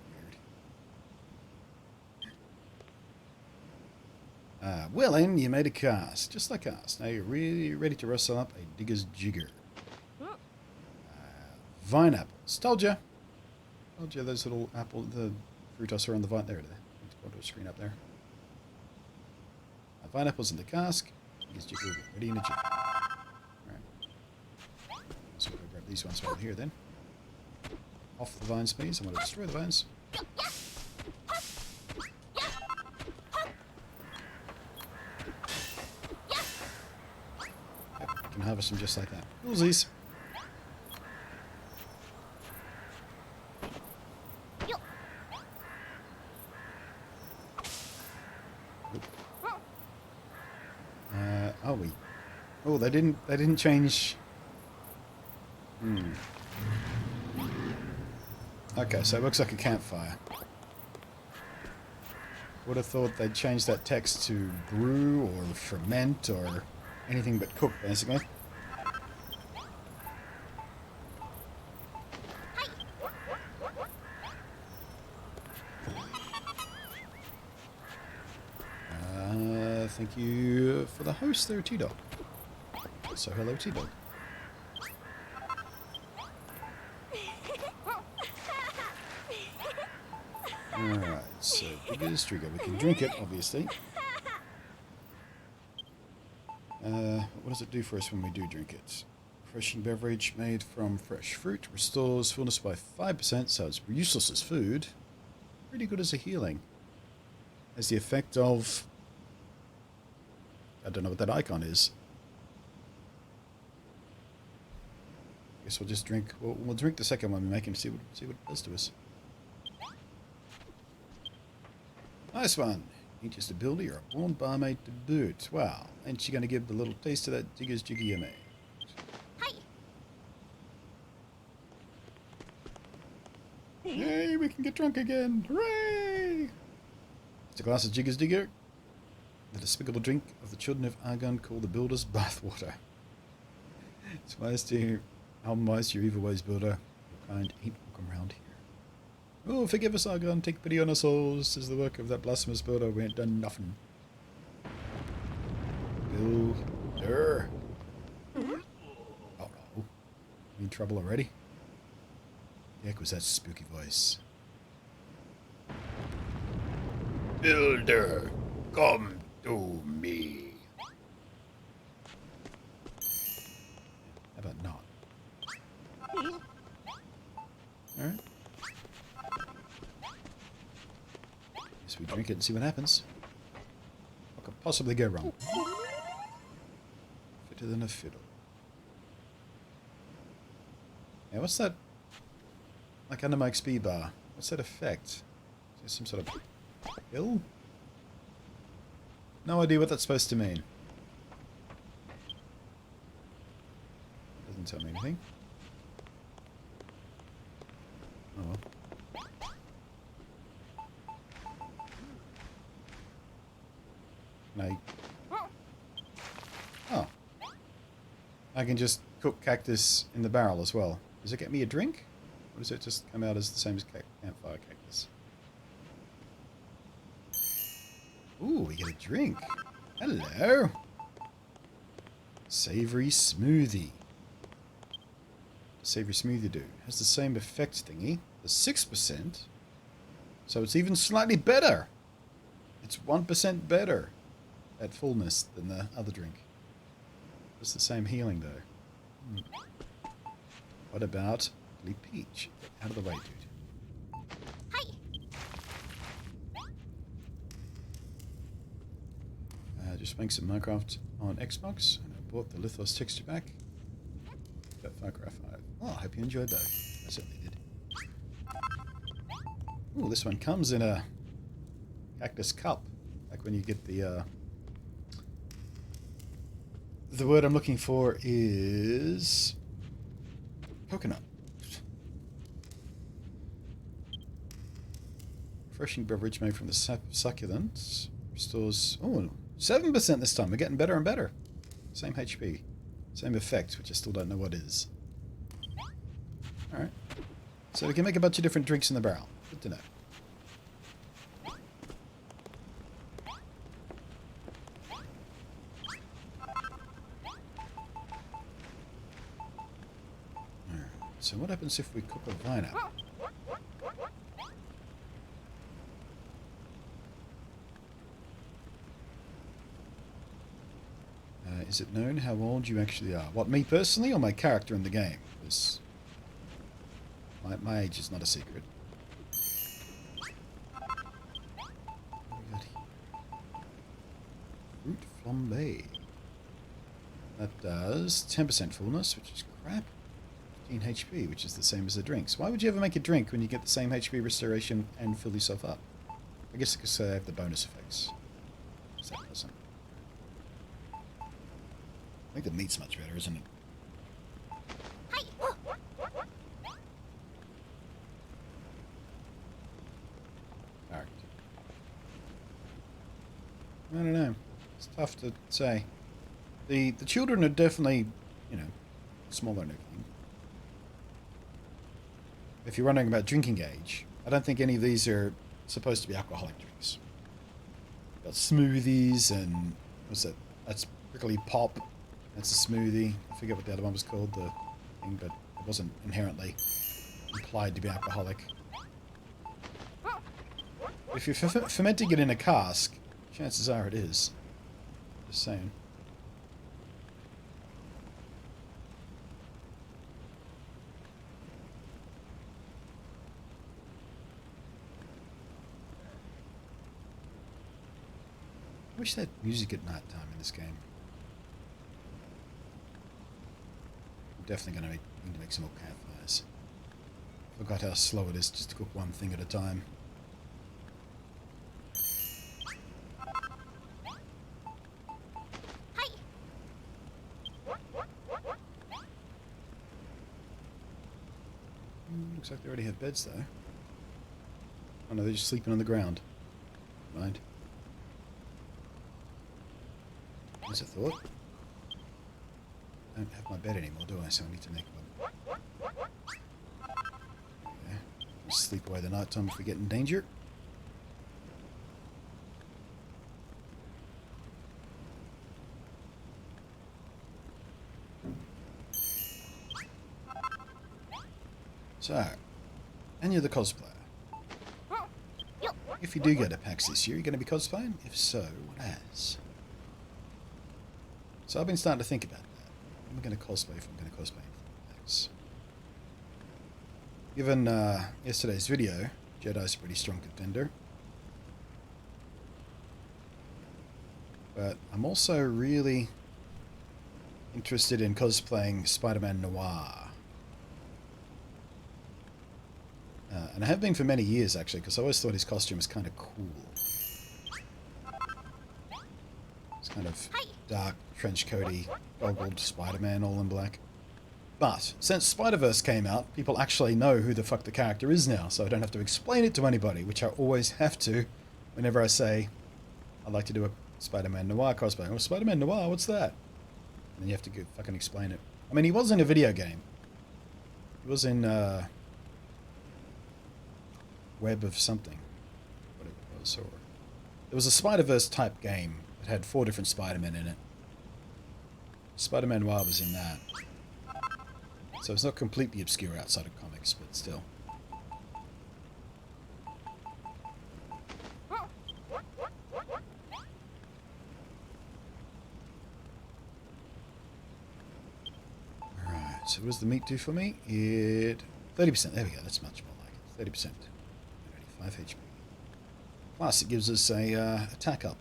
S1: weird. Well, then, you made a cast, just like us. Now you're really ready to rustle up a digger's jigger. Vine apples. Told you. Told you those little apple, the fruit I saw on the vine. There it is. Let's go to a screen up there. Vine apples in the cask. Digger's jigger will be ready in a jigger. Alright. So we'll grab these ones over here then. Off the vines, please. I'm going to destroy the vines. Yep, I can harvest them just like that. Coolsies. Oh, they didn't change. Okay, so it looks like a campfire. Would have thought they'd change that text to brew or ferment or anything but cook, basically. Thank you for the host there, T-Dog. So hello, T-Dog. Alright, so Digger's Trigger. We can drink it, obviously. What does it do for us when we do drink it? Refreshing beverage made from fresh fruit. Restores fullness by 5%, so it's useless as food. Pretty good as a healing. Has the effect of... I don't know what that icon is. Guess we'll just drink... We'll drink the second one we make him see what it does to us. Nice one. Ain't just a builder, you're a born barmaid to boot. Wow. Ain't she going to give the little taste of that Digger's Jigger you made?
S5: Hi.
S1: Yay, we can get drunk again. Hooray! It's a glass of Jigger's Digger. The despicable drink of the children of Argon called the builder's bathwater. It's wise to... How wise your evil ways, builder. Your kind ain't welcome round here. Oh, forgive us, Argon. Take pity on our souls. 'Tis the work of that blasphemous builder. We ain't done nothing. Builder. Oh no. In trouble already? The heck was that spooky voice? Builder, come to me. How about not? Alright. Guess we drink it and see what happens. What could possibly go wrong? Fitter than a fiddle. Yeah, what's that? Like under my XP bar. What's that effect? Is there some sort of pill? No idea what that's supposed to mean. Doesn't tell me anything. Oh well. Oh. I can just cook cactus in the barrel as well. Does it get me a drink? Or does it just come out as the same as campfire cactus? Ooh, we get a drink. Hello. Savory smoothie. Savory smoothie do. Has the same effect thingy. The 6%. So it's even slightly better. It's 1% better at fullness than the other drink. It's the same healing though. What about Leap Peach? Get out of the way, dude.
S5: Hi.
S1: Just playing some Minecraft on Xbox, and I bought the Lithos texture pack. Got Far Cry 5. Oh, I hope you enjoyed that. I certainly did. Ooh, this one comes in a cactus cup. Like when you get the word I'm looking for is coconut. Refreshing beverage made from the sap of succulents. Restores... Oh, 7% this time. We're getting better and better. Same HP. Same effect, which I still don't know what is. Alright. So we can make a bunch of different drinks in the barrel. Good to know. Alright. So what happens if we cook a vine up? Is it known how old you actually are? What, me personally or my character in the game? Because my age is not a secret. What do we got here? Fruit flambe. That does 10% fullness, which is crap. 15 HP, which is the same as the drinks. Why would you ever make a drink when you get the same HP restoration and fill yourself up? I guess because they have the bonus effects. So that doesn't. I think the meat's much better, isn't it? Alright. I don't know. It's tough to say. The children are definitely, you know, smaller and everything. If you're wondering about drinking age, I don't think any of these are supposed to be alcoholic drinks. Got smoothies and what's that? That's prickly pop. That's a smoothie. I forget what the other one was called, the thing, but it wasn't inherently implied to be alcoholic. If you're fermenting it in a cask, chances are it is. Just saying. I wish they had music at night time in this game. I'm definitely going to need to make some more campfires. Forgot how slow it is just to cook one thing at a time. Looks like they already have beds though. Oh no, they're just sleeping on the ground. Mind. That's a thought. I don't have my bed anymore, do I? So I need to make one. Okay. Just sleep away the night time if we get in danger. So, and you're the cosplayer. If you do go to PAX this year, you're going to be cosplaying? If so, what as? So I've been starting to think about that. What am I going to cosplay if I'm going to cosplay for PAX? Given yesterday's video, Jedi's a pretty strong contender. But I'm also really interested in cosplaying Spider-Man Noir. And I have been for many years, actually, because I always thought his costume was kind of cool. It's kind of dark, trench coaty, goggled Spider-Man all in black. But, since Spider-Verse came out, people actually know who the fuck the character is now, so I don't have to explain it to anybody, which I always have to whenever I say, I'd like to do a Spider-Man Noir cosplay. Well, Spider-Man Noir, what's that? And then you have to fucking explain it. I mean, he was in a video game. He was in, Web of something, whatever it was, or there was a Spider-Verse type game that had 4 different Spider-Men in it. Spider-Man Noir was in that, so it's not completely obscure outside of comics, but still. Alright, so what does the meat do for me? It 30%. There we go. That's much more like it. 30%. 5 HP. Plus, it gives us a attack up.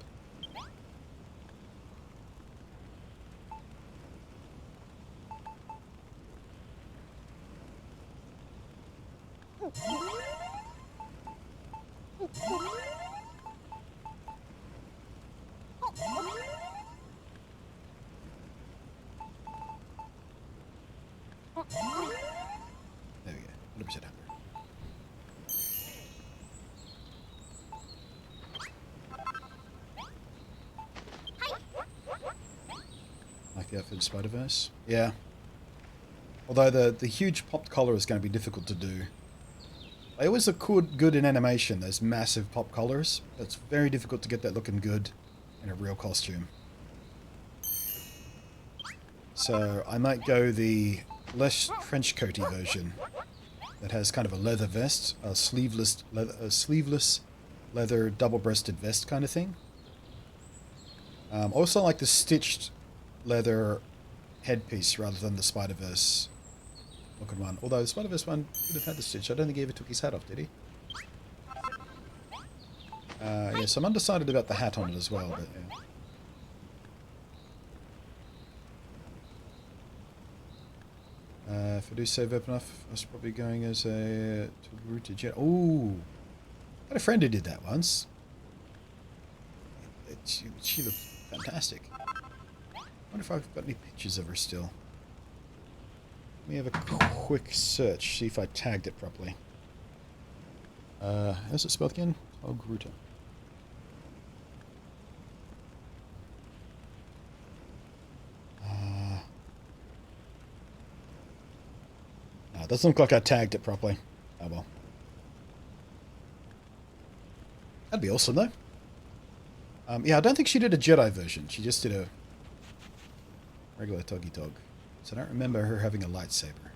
S1: There we go. 100% hunger. Like the out for the Spider-Verse. Yeah. Although the huge popped collar is going to be difficult to do. They always look good in animation, those massive pop collars. It's very difficult to get that looking good in a real costume. So I might go the less trench coaty version that has kind of a leather vest, a sleeveless leather double-breasted vest kind of thing. Also like the stitched leather headpiece rather than the Spider-Verse looking one. Although the Spider-Verse one would have had the stitch. I don't think he ever took his hat off, did he? Yes, I'm undecided about the hat on it as well, but yeah. If I do save up enough, I was probably going as a route jet. Oh, I had a friend who did that once. She looked fantastic. I wonder if I've got any pictures of her still. Let me have a quick search, see if I tagged it properly. How's it spelled again? Ogruta. No, it doesn't look like I tagged it properly. Oh well. That'd be awesome though. Yeah, I don't think she did a Jedi version. She just did a regular Toggy Tog. So I don't remember her having a lightsaber.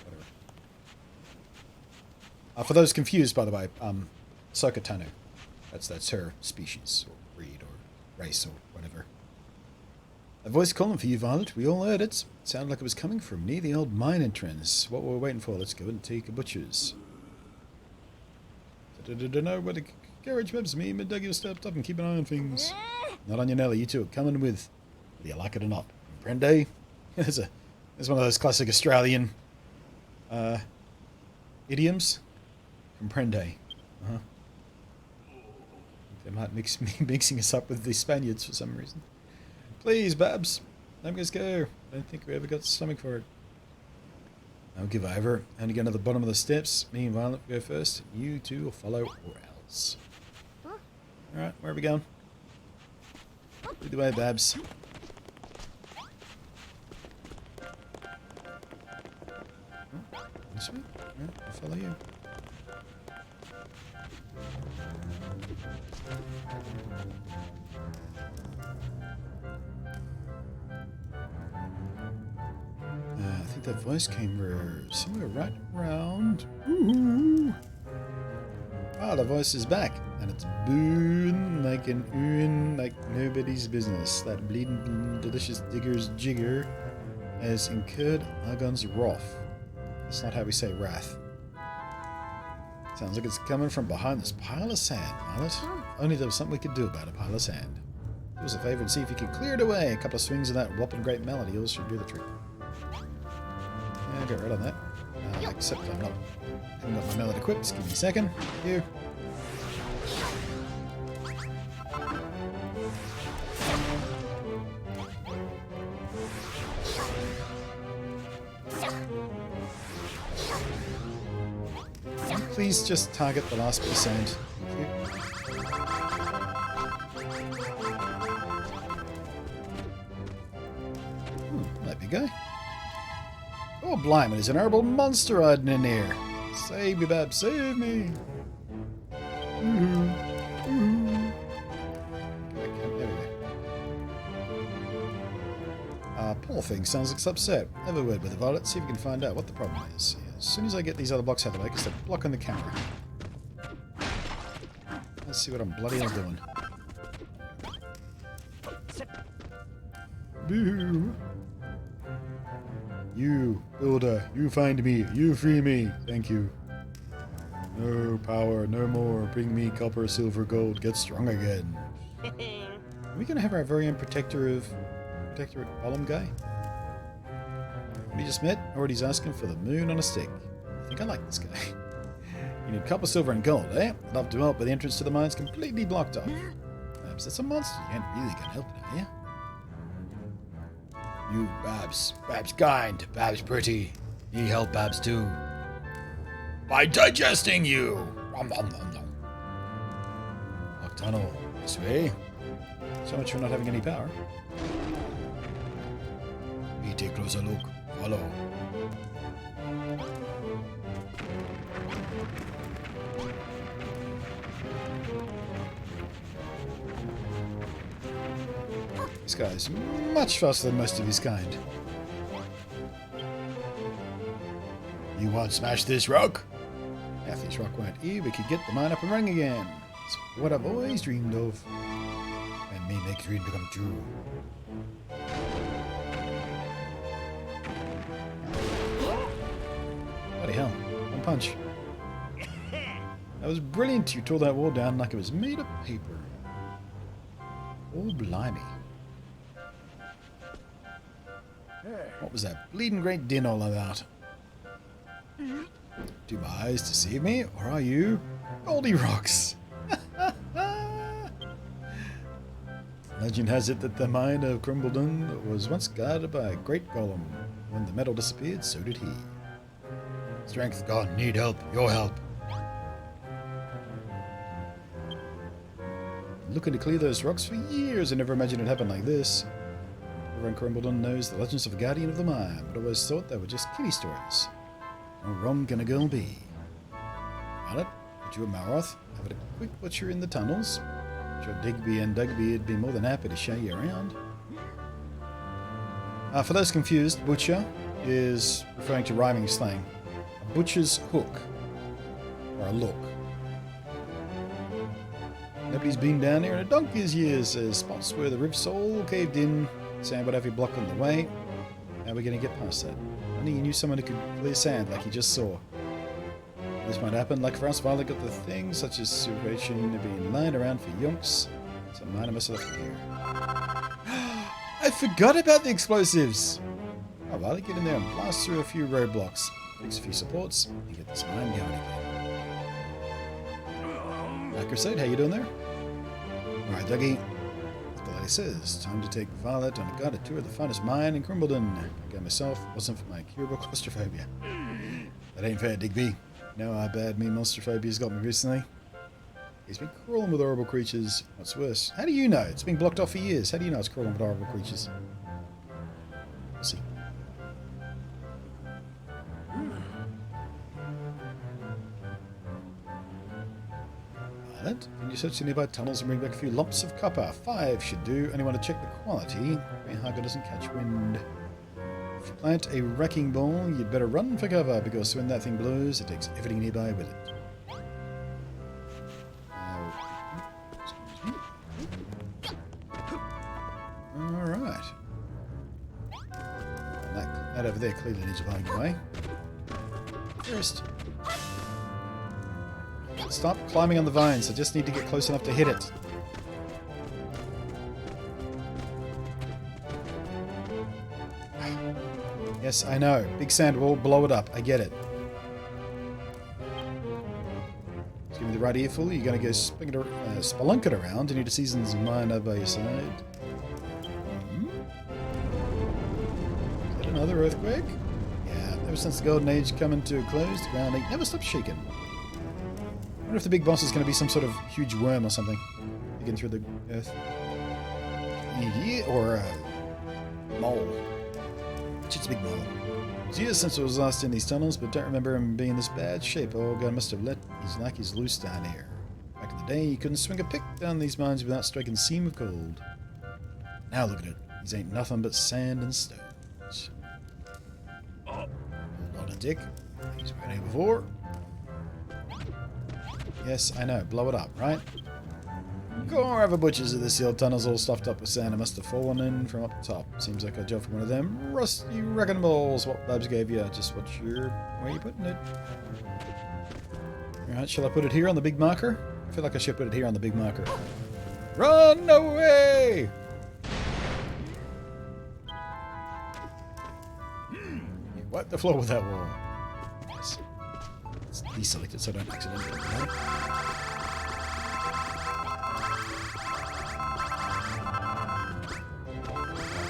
S1: Whatever. For those confused, by the way, Ahsoka Tano. That's her species, or breed, or race, or whatever. A voice calling for you, Violet. We all heard it. It sounded like it was coming from near the old mine entrance. What were we waiting for? Let's go and take a butcher's. Don't know where the carriage webs me, but Doug, you stepped up and keep an eye on things. Not on your Nelly, you two are coming with, whether you like it or not. Comprende? There's one of those classic Australian idioms. Comprende. They might mix me mixing us up with the Spaniards for some reason. Please, Babs. Let us go. I don't think we ever got the stomach for it. I'll give over. Only go to the bottom of the steps. Me and Violet go first. You two will follow or else. Alright, where are we going? Lead the way, Babs. Oh, this way? Alright, I'll follow you. I think that voice came somewhere right around. Ooh. Ah, the voice is back, and it's booing like an ooing like nobody's business. That bleeding delicious digger's jigger has incurred Agon's wrath. That's not how we say wrath. Sounds like it's coming from behind this pile of sand, Violet. Only there was something we could do about a pile of sand. Do us a favor and see if you can clear it away. A couple of swings of that whopping great melody will should do the trick. Yeah, get rid of that. Except I haven't got my melody equipped. Just give me a second. Thank you. Please just target the last bit of sand. Thank you. There we go. Oh, blimey, there's an herbal monster hiding in here. Save me, Bab, save me. There we go. Poor thing sounds like it's upset. Have a word with the Violet, see if we can find out what the problem is. Yeah, as soon as I get these other blocks out of the way, because they're blocking the camera. Let's see what I'm bloody hell doing. Boo! You, builder, you find me, you free me, thank you. No power, no more, bring me copper, silver, gold, get strong again. Are we gonna have our very own Protectorate Golem guy? We just met, already he's asking for the moon on a stick. I think I like this guy. You need copper, silver, and gold, eh? Love to help, but the entrance to the mine's completely blocked off. Perhaps that's a monster, you ain't really gonna help it, are you? You, Babs. Babs kind. Babs pretty. Need help, Babs, too. By digesting you! Nom, nom, nom, nom. Lock tunnel. This way. So much for not having any power. take a closer look. Follow. This guy is much faster than most of his kind. You want to smash this rock? If this rock weren't here, we could get the mine up and running again. It's what I've always dreamed of. And me make dream become true. Bloody hell. One punch. That was brilliant. You tore that wall down like it was made of paper. Oh, blimey. What was that bleeding great din all about? Do my eyes deceive me, or are you Goldie Rocks? Legend has it that the mine of Crumbledon was once guarded by a great golem. When the metal disappeared, so did he. Strength gone, need help, your help. Looking to clear those rocks for years, I never imagined it happened like this. Everyone in Crumbledon knows the legends of the Guardian of the Mine, but always thought they were just kiddie stories. How wrong can a girl be? Violet, would you and Malroth have a quick butcher in the tunnels? I'm sure Digby and Dugby would be more than happy to show you around. For those confused, butcher is referring to rhyming slang. A butcher's hook, or a look. Nobody's been down here in a donkey's years. There's spots where the rift's all caved in. Sand would have you block on the way. How are we going to get past that? Only you knew someone who could clear sand like you just saw. This might happen. Like for us, Violet got the thing, such as situation being lying around for yonks. So mine of myself here. I forgot about the explosives! Oh, Violet, get in there and blast through a few roadblocks. Fix a few supports, and get this mine going again. Hi, Crusade, how you doing there? Alright, Dougie. Like the lady says, time to take Violet on a guided tour of the finest mine in Crumbledon. I go myself, wasn't for my curable claustrophobia. That ain't fair, Digby. You know how bad me monstrophobia's got me recently? He's been crawling with horrible creatures. What's worse? How do you know? It's been blocked off for years. How do you know it's crawling with horrible creatures? We'll see. Violet, can you search the nearby tunnels and bring back a few lumps of copper? 5 should do. Only want to check the quality. Haga doesn't catch wind. If you plant a wrecking ball, you'd better run for cover, because when that thing blows, it takes everything nearby with it. Alright. That over there clearly needs a lying away. First. Stop climbing on the vines, I just need to get close enough to hit it. Yes, I know. Big sand wall, blow it up. I get it. Just give me the right earful. You're going to go spelunk it around. You need a season's mine by your side. Is that another earthquake? Yeah, ever since the Golden Age coming to a close, the ground ain't never stopped shaking. I wonder if the big boss is going to be some sort of huge worm or something. Digging through the earth. Yeah, or a mole. It's a big mole. It's years since I was last in these tunnels, but don't remember him being in this bad shape. Oh, God must have let his lackeys loose down here. Back in the day, you couldn't swing a pick down these mines without striking a seam of gold. Now look at it. These ain't nothing but sand and stones. Hold on a dick. He's been here before. Yes, I know. Blow it up, right? Gore of a butchers of the sealed tunnels all stuffed up with sand. It must have fallen in from up top. Seems like a job for one of them rusty wrecking balls. What Babs gave you? Just where you putting it? Alright, shall I put it here on the big marker? I feel like I should put it here on the big marker. Run away! You wipe the floor with that wall. Yes. It's deselected so I don't accidentally.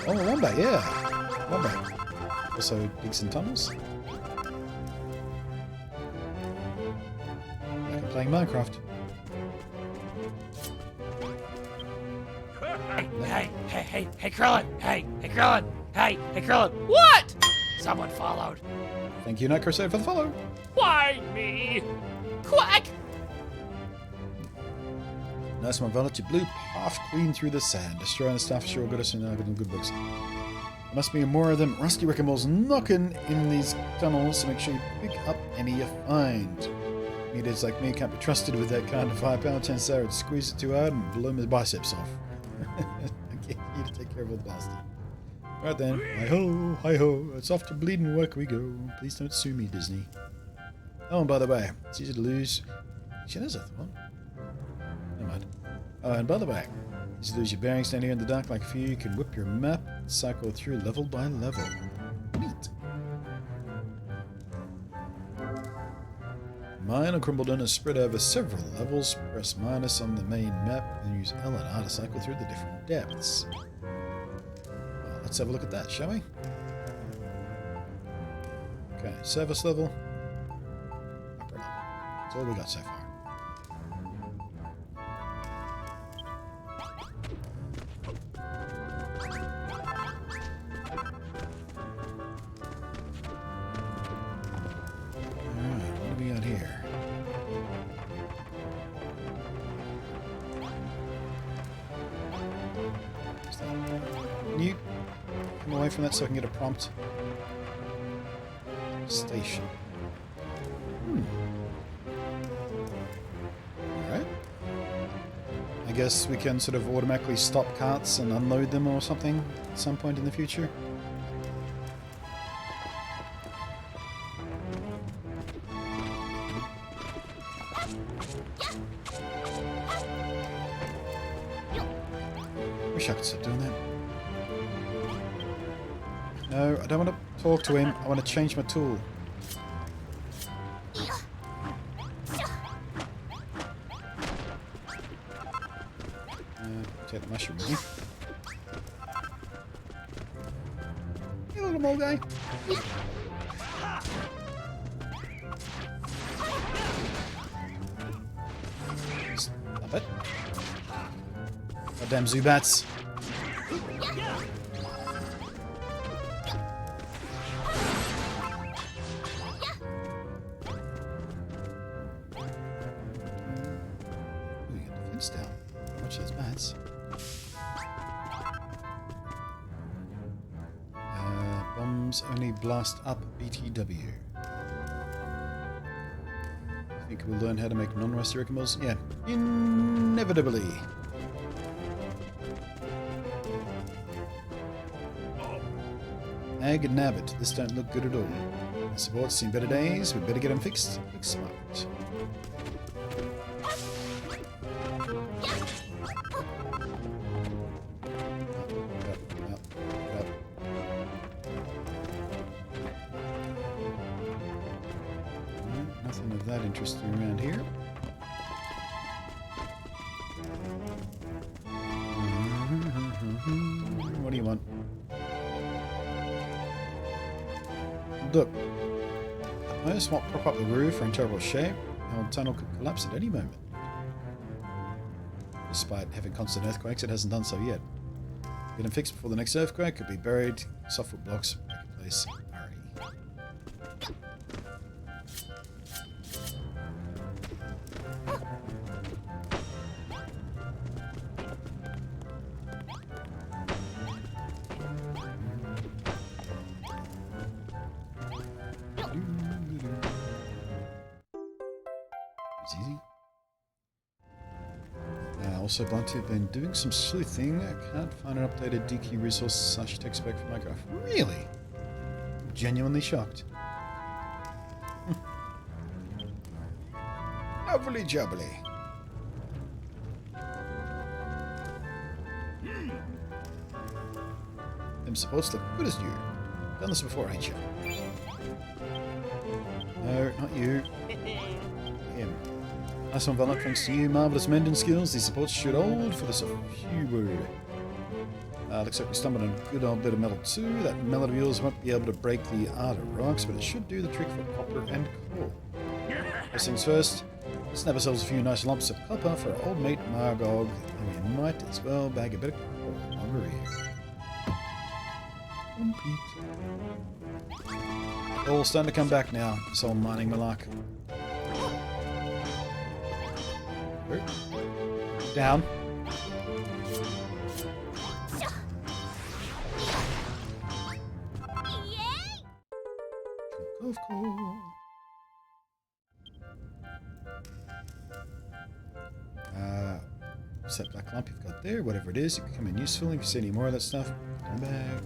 S1: Oh, Wombat, yeah. Wombat. Also dig some tunnels. Like I'm playing Minecraft.
S2: Hey, Krillin! Hey, Krillin! Hey, Krillin. What? Someone followed.
S1: Thank you, Night Crusade, for the follow.
S2: Why me? Quack!
S1: Nice one, Violet. You blew half clean through the sand, destroying the staff sure got us in good books. There must be more of them rusty wrecking balls knocking in these tunnels, so make sure you pick up any you find. Meters like me can't be trusted with that kind of firepower. Chances are I'd squeeze it too hard and blow my biceps off. I get you to take care of old bastard. Right then, hi-ho, hi-ho, it's off to bleeding work we go. Please don't sue me, Disney. Oh, and by the way, it's easy to lose. Shit, there's a thought. Never mind. Oh, and by the way, easy to lose your bearings down here in the dark like a few. You can whip your map, cycle through level by level. Neat. Mine on Crumbledon is spread over several levels. Press minus on the main map and use L and R to cycle through the different depths. Well, let's have a look at that, shall we? Okay, service level. Upper level. That's all we got so far. Alright, what do we got here? Can you come away from that so I can get a prompt? Station. Alright. I guess we can sort of automatically stop carts and unload them or something at some point in the future. Wish I could stop doing that. No, I don't want to talk to him. I want to change my tool. Take the mushroom with me. You little mole guy. Stop it. Goddamn Zubats. Down. Watch those bats. Bombs only blast up BTW. Think we'll learn how to make non-rusty wrecking balls? Yeah, inevitably. Ag and Nabbit, this don't look good at all. The support's seen better days, we better get them fixed. Look smart. Nothing of that interesting around here. What do you want? Look, I just want to prop up the roof or in terrible shape. The old tunnel could collapse at any moment. Despite having constant earthquakes, it hasn't done so yet. Get them fixed before the next earthquake. Could be buried. Softwood blocks. Back in place. Hurry. It's easy. Also, BluntNate have been doing some sleuthing. I can't find an updated DQ resource / tech spec for Minecraft. Really? I'm genuinely shocked. Lovely jubbly. Them supports look good as new. Done this before, ain't you? No, not you. Him. Nice one, Valak. Thanks to you. Marvellous mending skills. These supports should hold for this few word. Looks like we stumbled on a good old bit of metal too. That metal of yours won't be able to break the art of rocks, but it should do the trick for copper and coal. First things first, snap ourselves a few nice lumps of copper for our old mate Margog, and we might as well bag a bit of coal while we're here. All starting to come back now. This old mining malark. Down. Of course. What's that black lump you've got there? Whatever it is, it can come in useful. If you see any more of that stuff, come back.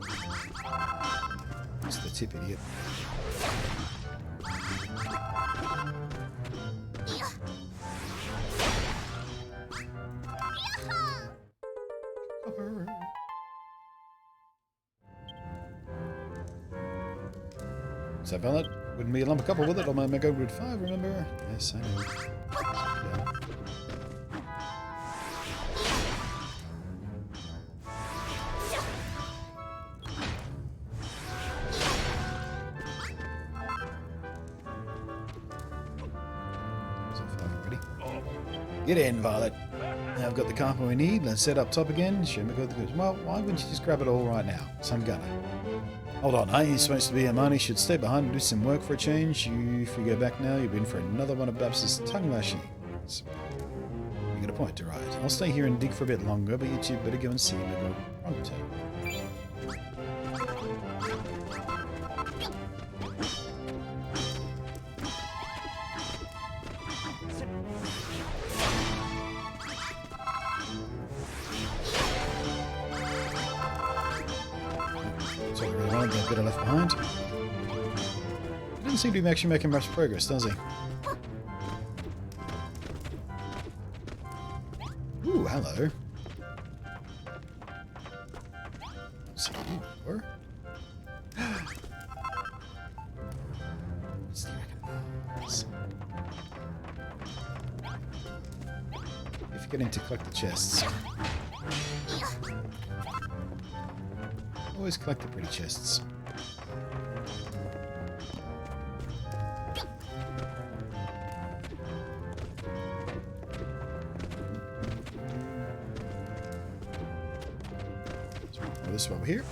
S1: That's the tip, idiot. Copper. Is that valid? Wouldn't be a lump of copper with it on my Mega Grid 5, remember? Yes, I know. Yeah. Get in, Violet. Now I've got the copper we need. Let's set up top again. Show me go the goods. Well, why wouldn't you just grab it all right now? Some gunner. Hold on, hey, you're supposed to be a man. You should stay behind and do some work for a change. If you go back now, you've been for another one of Babs's tongue lashings. You got a point to ride. I'll stay here and dig for a bit longer, but you two better go and see me go pronto. A bit left behind. He doesn't seem to be actually making much progress, does he? Ooh, hello. Let's see you before. What's the recognize? If you get in to collect the chests. Always collect the pretty chests. This one over here.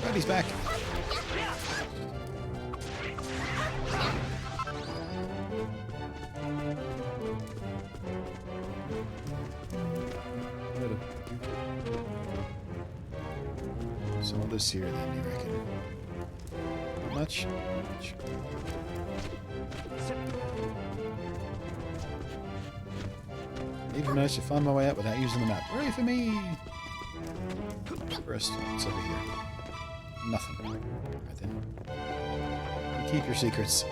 S1: Right, he's back. So all this here then, you reckon? Not much? Not much. Even managed to find my way out without using the map. Hooray for me! First, what's over here? Nothing. Right then. You keep your secrets.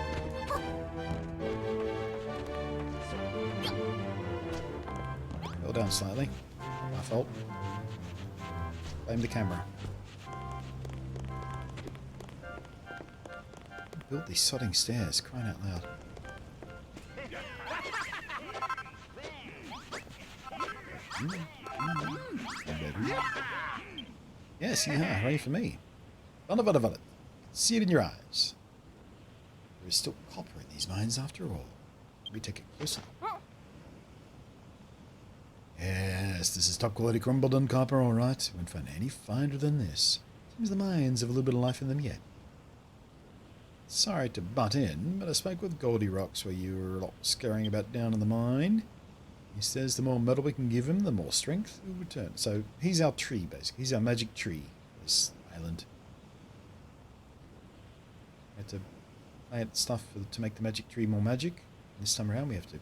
S1: Go down slightly. My fault. Blame the camera. Who built these sodding stairs? Crying out loud. Yes, yeah, ready for me. Violet. See it in your eyes. There is still copper in these mines after all. Let me take a closer look. Yes, this is top quality crumbled on copper, all right. Won't find any finer than this. Seems the mines have a little bit of life in them yet. Sorry to butt in, but I spoke with Goldie Rocks where you were a lot scurrying about down in the mine. He says the more metal we can give him, the more strength he'll return. So he's our tree, basically. He's our magic tree, this island. We have to plant stuff to make the magic tree more magic. This time around we have to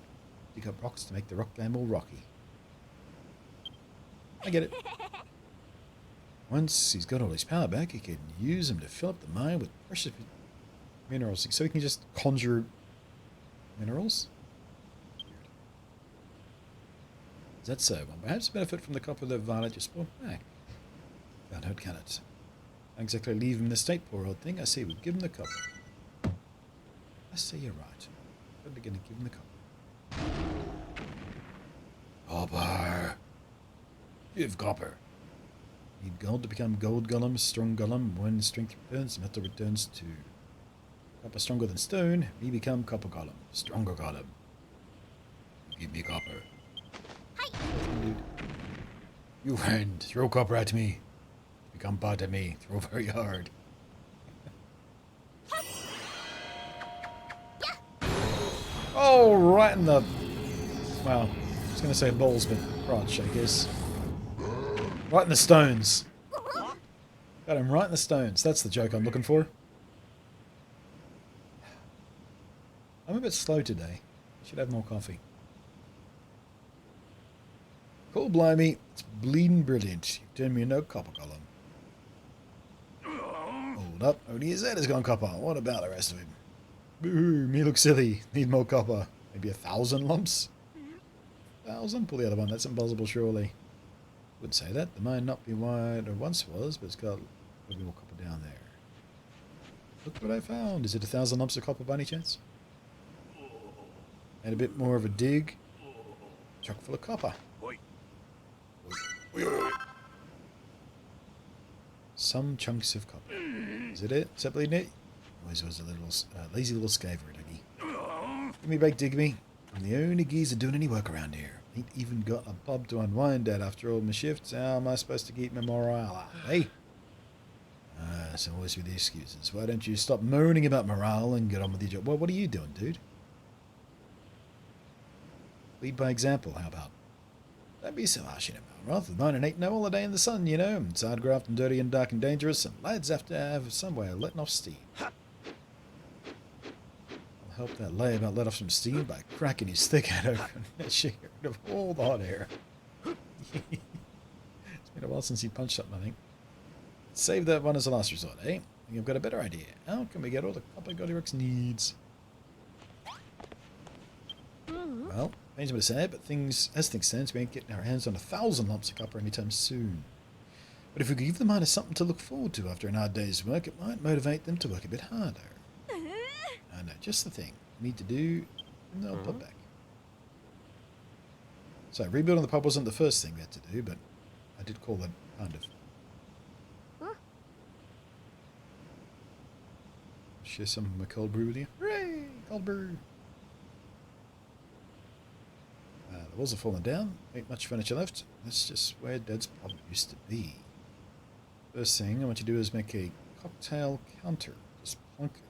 S1: dig up rocks to make the rock land more rocky. I get it. Once he's got all his power back, he can use them to fill up the mine with precious minerals. So he can just conjure minerals? Is that so? Well, perhaps benefit from the copper that Violet just brought back. Found out can it. Not exactly leave him in the state, poor old thing. I say we'll give him the copper. I say you're right. We're going to give him the copper. Copper. Give copper. Need gold to become gold golem, strong golem. When strength returns, metal returns to copper stronger than stone. We become copper golem, stronger golem. Give me copper. Hi. You friend, throw copper at me. Become part of me. Throw very hard. Oh, right in the... Well, I was going to say balls, but crotch, I guess. Right in the stones. Got him right in the stones. That's the joke I'm looking for. I'm a bit slow today. I should have more coffee. Cool, blimey. It's bleeding brilliant. You've turned me into a copper column. Hold up. Only his head has gone copper. What about the rest of him? Boo, me look silly. Need more copper. Maybe 1,000 lumps? 1,000? Pull the other one. That's impossible, surely. Wouldn't say that. The mine not be wide, or once was, but it's got a little more copper down there. Look what I found. Is it 1,000 lumps of copper by any chance? And a bit more of a dig. Chock full of copper. Some chunks of copper. Is it it? Is that bleeding it? Always was a little lazy little scaver, Dougie. Give me a break, Digby. I'm the only geezer doing any work around here. Ain't even got a pub to unwind at after all my shifts. How am I supposed to keep my morale up, eh? So always with the excuses. Why don't you stop moaning about morale and get on with your job? Well, what are you doing, dude? Lead by example, how about? Don't be so harsh in it, Malroth. The mine ain't no holiday in the sun, you know. It's hard graft and dirty and dark and dangerous, and lads have to have some way of letting off steam. I'll help that lay about let off some steam by cracking his thick head open and shaking rid of all the hot air. It's been a while since he punched something, I think. Save that one as a last resort, eh? I think I've got a better idea. How can we get all the copper Goldilocks needs? Well, pains me to say it, but as things stand, we ain't getting our hands on 1,000 lumps of copper anytime soon. But if we could give the miners something to look forward to after an hard day's work, it might motivate them to work a bit harder. I know, just the thing we need to do in the old pub back. So, rebuilding the pub wasn't the first thing we had to do, but I did call that kind of. Share some of my cold brew with you. Hooray! Cold brew! The walls are falling down. Ain't much furniture left. That's just where Dad's pub used to be. First thing I want you to do is make a cocktail counter. Just plunk it.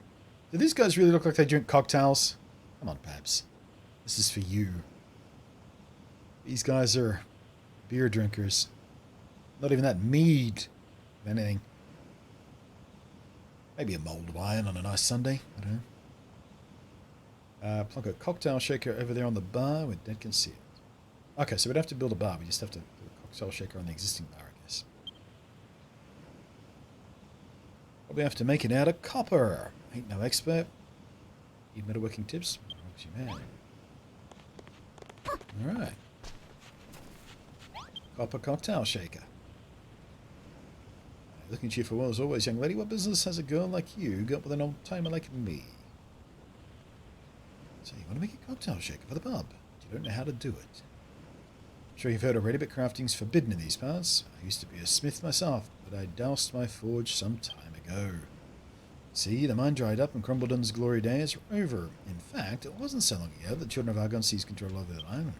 S1: Do these guys really look like they drink cocktails? Come on, Babs. This is for you. These guys are beer drinkers. Not even that mead, if anything. Maybe a mulled wine on a nice Sunday. I don't know. Plunk a cocktail shaker over there on the bar where Dad can see it. Okay, so we don't have to build a bar. We just have to do a cocktail shaker on the existing bar, I guess. Probably have to make it out of copper. Ain't no expert. Need metalworking tips? Man. Alright. Copper cocktail shaker. Looking at you for well as always, young lady. What business has a girl like you got with an old-timer like me? So you want to make a cocktail shaker for the pub, but you don't know how to do it. I'm sure you've heard already, but crafting's forbidden in these parts. I used to be a smith myself, but I doused my forge some time ago. See, the mine dried up and Crumbledon's glory days are over. In fact, it wasn't so long ago that the children of Argon seized control over the mine.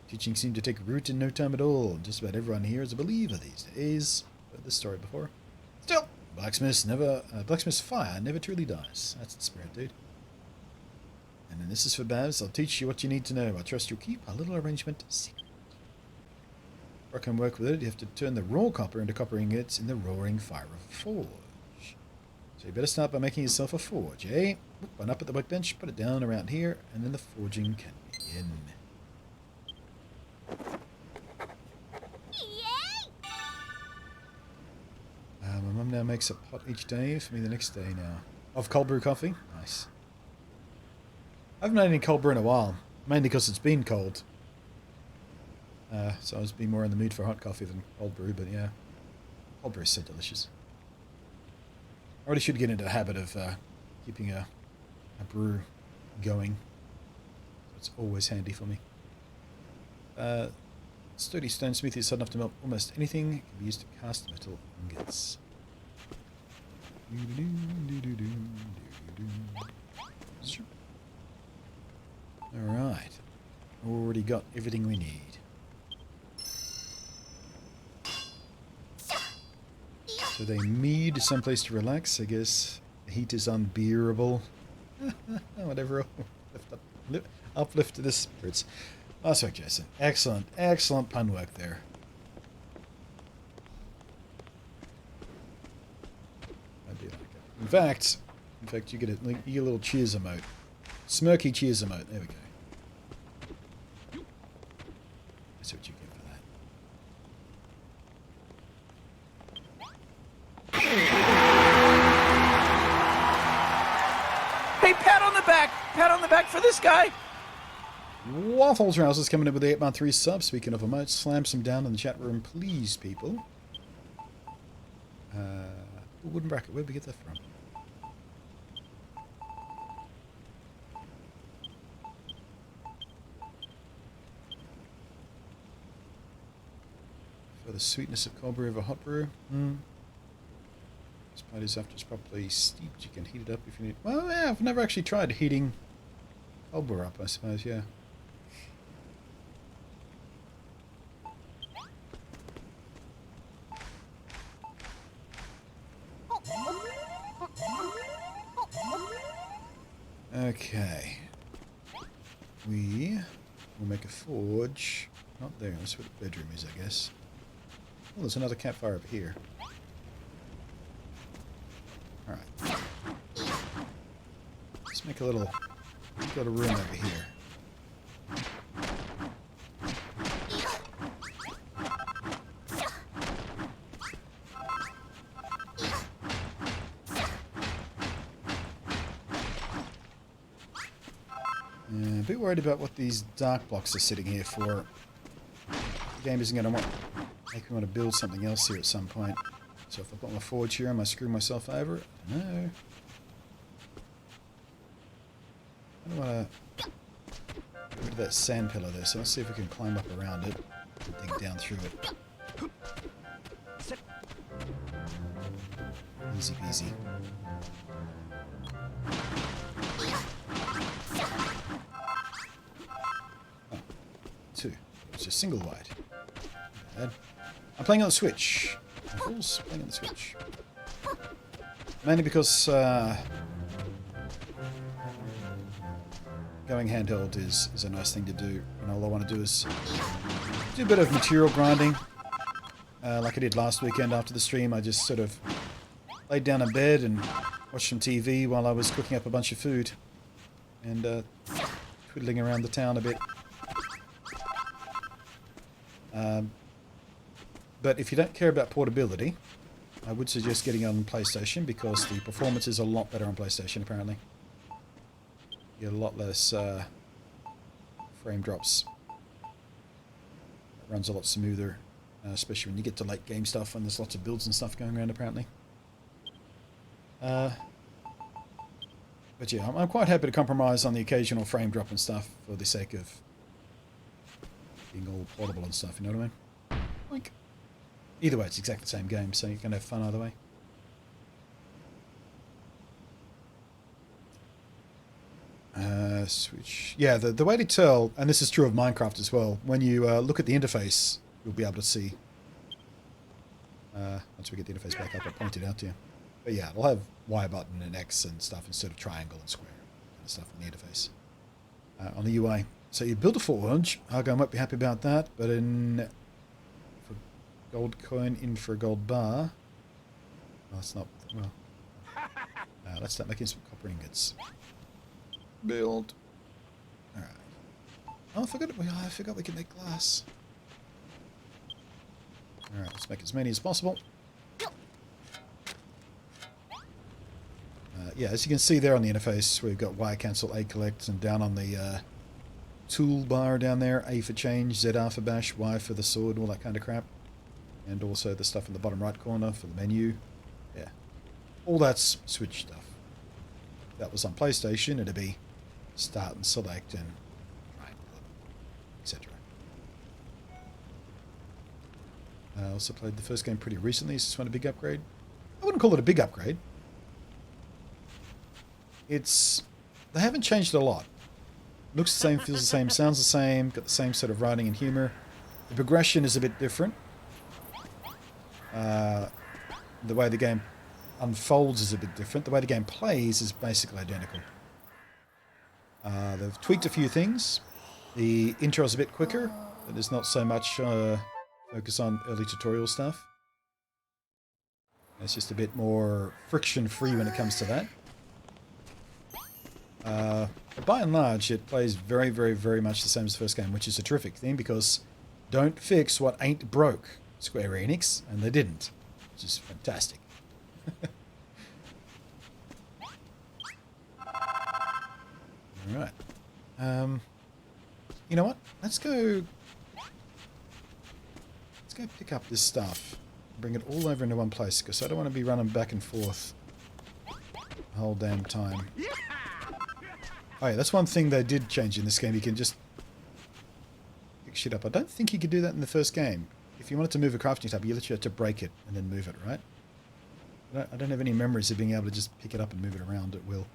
S1: Teaching seemed to take root in no time at all, and just about everyone here is a believer these days. Heard this story before. Still, blacksmith's fire never truly dies. That's the spirit, dude. And then this is for Babs. I'll teach you what you need to know. I trust you'll keep our little arrangement secret. Before I can work with it, you have to turn the raw copper into copper ingots in the roaring fire of a forge. So you better start by making yourself a forge, eh? Run up at the workbench, put it down around here, and then the forging can begin. My mum now makes a pot each day for me the next day now. Of cold brew coffee? Nice. I haven't had any cold brew in a while. Mainly because it's been cold. So I was being more in the mood for hot coffee than cold brew, but yeah. Cold brew is so delicious. I really should get into the habit of keeping a brew going. So it's always handy for me. Sturdy stone smithy is hard enough to melt almost anything. It can be used to cast metal ingots. Alright. Already got everything we need. So they need someplace to relax. I guess the heat is unbearable. Whatever. Uplift to the spirits. Oh, sorry, Jason. Excellent, excellent pun work there. I do like it. In fact, you get a little cheers emote. Smirky cheers emote. There we go. That's what you get for that.
S5: Hey, pat on the back! Pat on the back for this guy!
S1: Waffle Trousers coming in with the 8-3 sub. Speaking of emotes, slam some down in the chat room, please, people. Wooden bracket, where'd we get that from? For the sweetness of cold brew over hot brew. This party's after it's properly steeped. You can heat it up if you need. Well, yeah, I've never actually tried heating cold brew up, I suppose, yeah. Okay. We will make a forge. Not there, that's where the bedroom is, I guess. Oh, there's another campfire over here. Alright. Let's make a little room over here. A bit worried about what these dark blocks are sitting here for. The game isn't going to make me want to build something else here at some point. So if I put my forge here, am I screwing myself over? No. I don't want to get rid of that sand pillar there, so let's see if we can climb up around it and dig down through it. Easy peasy. Oh, two. It's a single wide. Bad. I'm playing on the Switch. Fools, playing on the Switch. Mainly because going handheld is a nice thing to do, and all I want to do is do a bit of material grinding. Like I did last weekend after the stream, I just sort of laid down in bed and watched some TV while I was cooking up a bunch of food and twiddling around the town a bit. But if you don't care about portability, I would suggest getting it on PlayStation because the performance is a lot better on PlayStation apparently. You get a lot less frame drops. It runs a lot smoother, especially when you get to late game stuff and there's lots of builds and stuff going around apparently. But yeah, I'm quite happy to compromise on the occasional frame drop and stuff for the sake of being all portable and stuff, you know what I mean? Like, either way, it's exactly the same game, so you can have fun either way. Switch. Yeah, the way to tell, and this is true of Minecraft as well, when you look at the interface, you'll be able to see. Once we get the interface back up, I'll point it out to you. But yeah, it'll have Y button and X and stuff instead of triangle and square kind of stuff on the interface. On the UI. So you build a forge. Argo might be happy about that, but for gold coin in for a gold bar. Well, that's not, well. Let's start making some copper ingots. Build. Alright. Oh, I forgot we can make glass. Alright, let's make as many as possible. Yeah, as you can see there on the interface, we've got Y cancel, A collect, and down on the toolbar down there, A for change, ZR for bash, Y for the sword, all that kind of crap. And also the stuff in the bottom right corner for the menu. Yeah. All that's Switch stuff. If that was on PlayStation, it'd be start and select and triangle, etc. I also played the first game pretty recently. Is this one a big upgrade? I wouldn't call it a big upgrade. They haven't changed a lot. Looks the same, feels the same, sounds the same, got the same sort of writing and humor. The progression is a bit different. The way the game unfolds is a bit different. The way the game plays is basically identical. They've tweaked a few things. The intro is a bit quicker. There's not so much focus on early tutorial stuff. It's just a bit more friction-free when it comes to that. But by and large, it plays very, very, very much the same as the first game, which is a terrific thing because don't fix what ain't broke, Square Enix, and they didn't, which is fantastic. Alright. You know what? Let's go pick up this stuff. Bring it all over into one place, because I don't want to be running back and forth the whole damn time. Oh yeah, that's one thing they did change in this game. You can just pick shit up. I don't think you could do that in the first game. If you wanted to move a crafting tab, you literally had to break it and then move it, right? I don't have any memories of being able to just pick it up and move it around at will.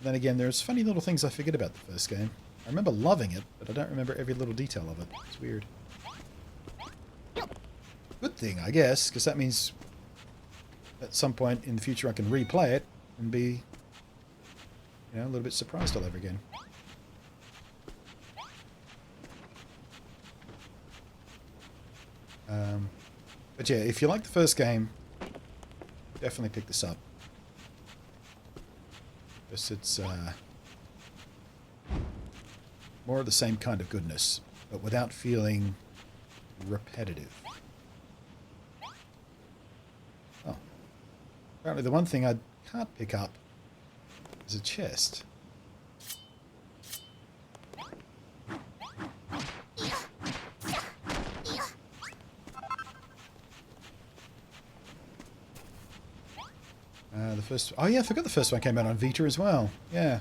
S1: Then again, there's funny little things I forget about the first game. I remember loving it, but I don't remember every little detail of it. It's weird. Good thing, I guess, because that means at some point in the future I can replay it and be, you know, a little bit surprised all over again. But yeah, if you like the first game, definitely pick this up. Because it's more of the same kind of goodness, but without feeling repetitive. Oh. Apparently the one thing I can't pick up is a chest. Oh yeah, I forgot the first one came out on Vita as well. Yeah.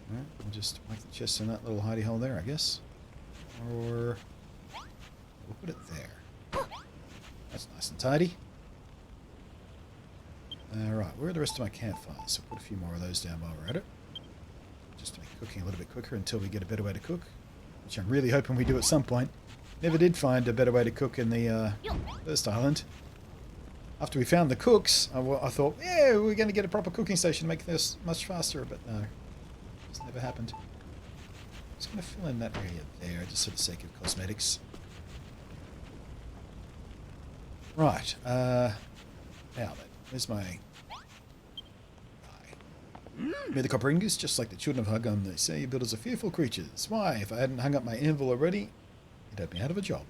S1: Alright, we'll just make the chest in that little hidey hole there, I guess. Or we'll put it there. That's nice and tidy. Alright, where are the rest of my campfires? So put a few more of those down while we're at it. Just to make cooking a little bit quicker until we get a better way to cook. Which I'm really hoping we do at some point. Never did find a better way to cook in the first island. After we found the cooks, I thought, yeah, we're going to get a proper cooking station to make this much faster, but no. It's never happened. I'm just going to fill in that area there, just for the sake of cosmetics. Right, now then, where's my guy? May the copper ingots, just like the children of Hugum, they say, builders are fearful creatures. Why, if I hadn't hung up my anvil already, you'd have me out of a job.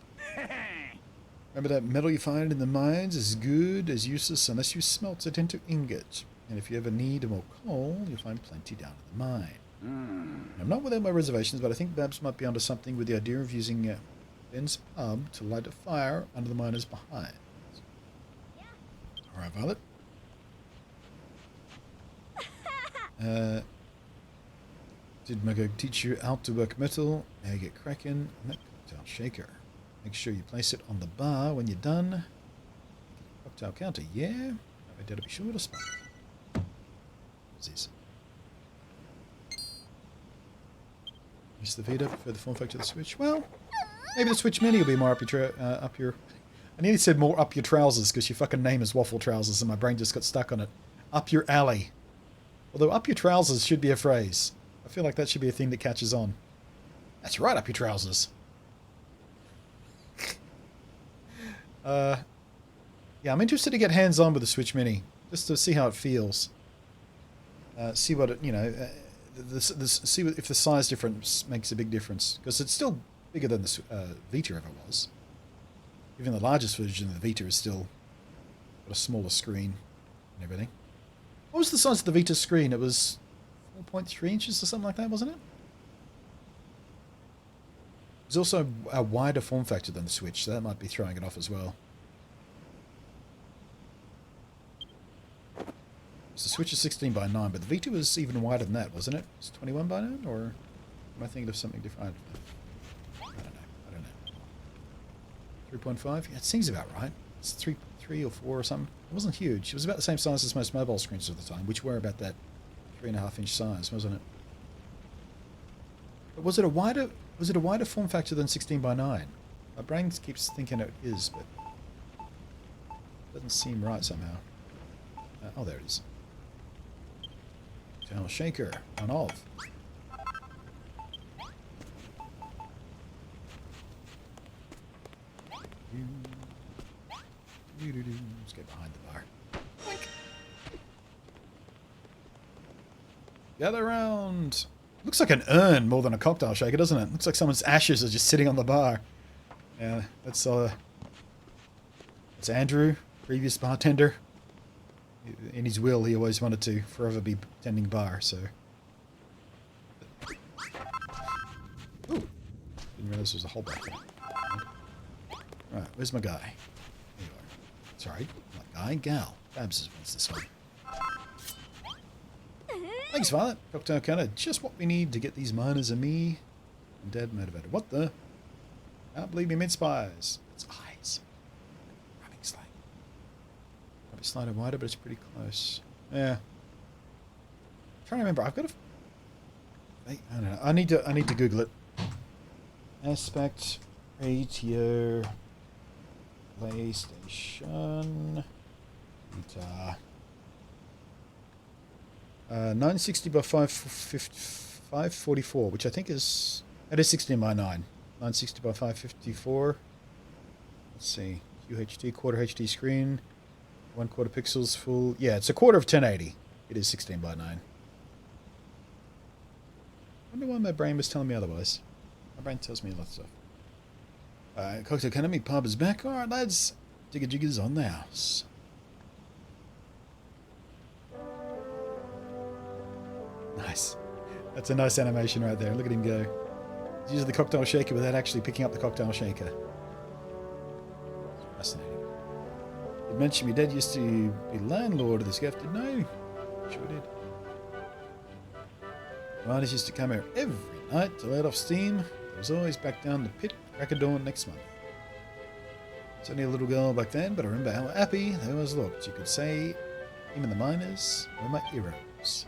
S1: Remember that metal you find in the mines is good as useless unless you smelt it into ingot. And if you ever need more coal, you'll find plenty down in the mine. I'm not without my reservations, but I think Babs might be onto something with the idea of using Ben's pub to light a fire under the miners behind. Alright, Violet. Did Mago teach you how to work metal? Now you get cracking on that cocktail shaker. Make sure you place it on the bar when you're done. Cocktail counter, yeah. I better be sure to spot. What's this? Use the Vita for the form factor of the Switch. Well, maybe the Switch Mini will be more up your... I nearly said more up your trousers because your fucking name is Waffle Trousers and my brain just got stuck on it. Up your alley. Although up your trousers should be a phrase. I feel like that should be a thing that catches on. That's right, up your trousers. Yeah, I'm interested to get hands-on with the Switch Mini, just to see how it feels. See what it, you know, see if the size difference makes a big difference, because it's still bigger than the Vita ever was. Even the largest version of the Vita is still got a smaller screen and everything. What was the size of the Vita screen? It was 4.3 inches or something like that, wasn't it? There's also a wider form factor than the Switch, so that might be throwing it off as well. So the Switch is 16 by 9, but the Vita was even wider than that, wasn't it? It's 21 by 9, or am I thinking of something different? I don't know. 3.5? Yeah, it seems about right. It's 3 or 4 or something. It wasn't huge. It was about the same size as most mobile screens at the time, which were about that 3.5-inch size, wasn't it? But was it a wider form factor than 16 by 9? My brain keeps thinking it is, but it doesn't seem right somehow. Oh, there it is. Channel shaker on off. Let's get behind the bar. Boink. Gather round. Looks like an urn more than a cocktail shaker, doesn't it? Looks like someone's ashes are just sitting on the bar. Yeah, that's Andrew, previous bartender. In his will, he always wanted to forever be tending bar, so. Ooh. Didn't realize there was a hole back there. Right, where's my guy? There you are. Sorry, not guy, gal. Babs wants this one. Thanks, Violet. Cocktail counter, just what we need to get these miners and me and Dad motivated. What the? Can't believe me mid-spies. It's eyes. Rubbing slide. Might be slightly wider, but it's pretty close. Yeah. I'm trying to remember. I've got a. I don't know. I need to Google it. Aspect ratio. PlayStation. Vita. 960 by 544, which I think is... That is 16 by 9. 960 by 554. Let's see. QHD, quarter HD screen. 1/4 pixels full. Yeah, it's a quarter of 1080. It is 16 by 9. I wonder why my brain was telling me otherwise. My brain tells me a lot of stuff. Cocktail Academy pub is back. Alright, lads. Jigger-jiggers on the house. Nice. That's a nice animation right there. Look at him go. He's using the cocktail shaker without actually picking up the cocktail shaker. Fascinating. You mentioned my dad used to be landlord of this gaff, didn't I? Sure did. Riders used to come here every night to let off steam. There was always back down the pit, crack of dawn next month. I was only a little girl back then, but I remember how happy they always looked. You could say him and the miners were my heroes.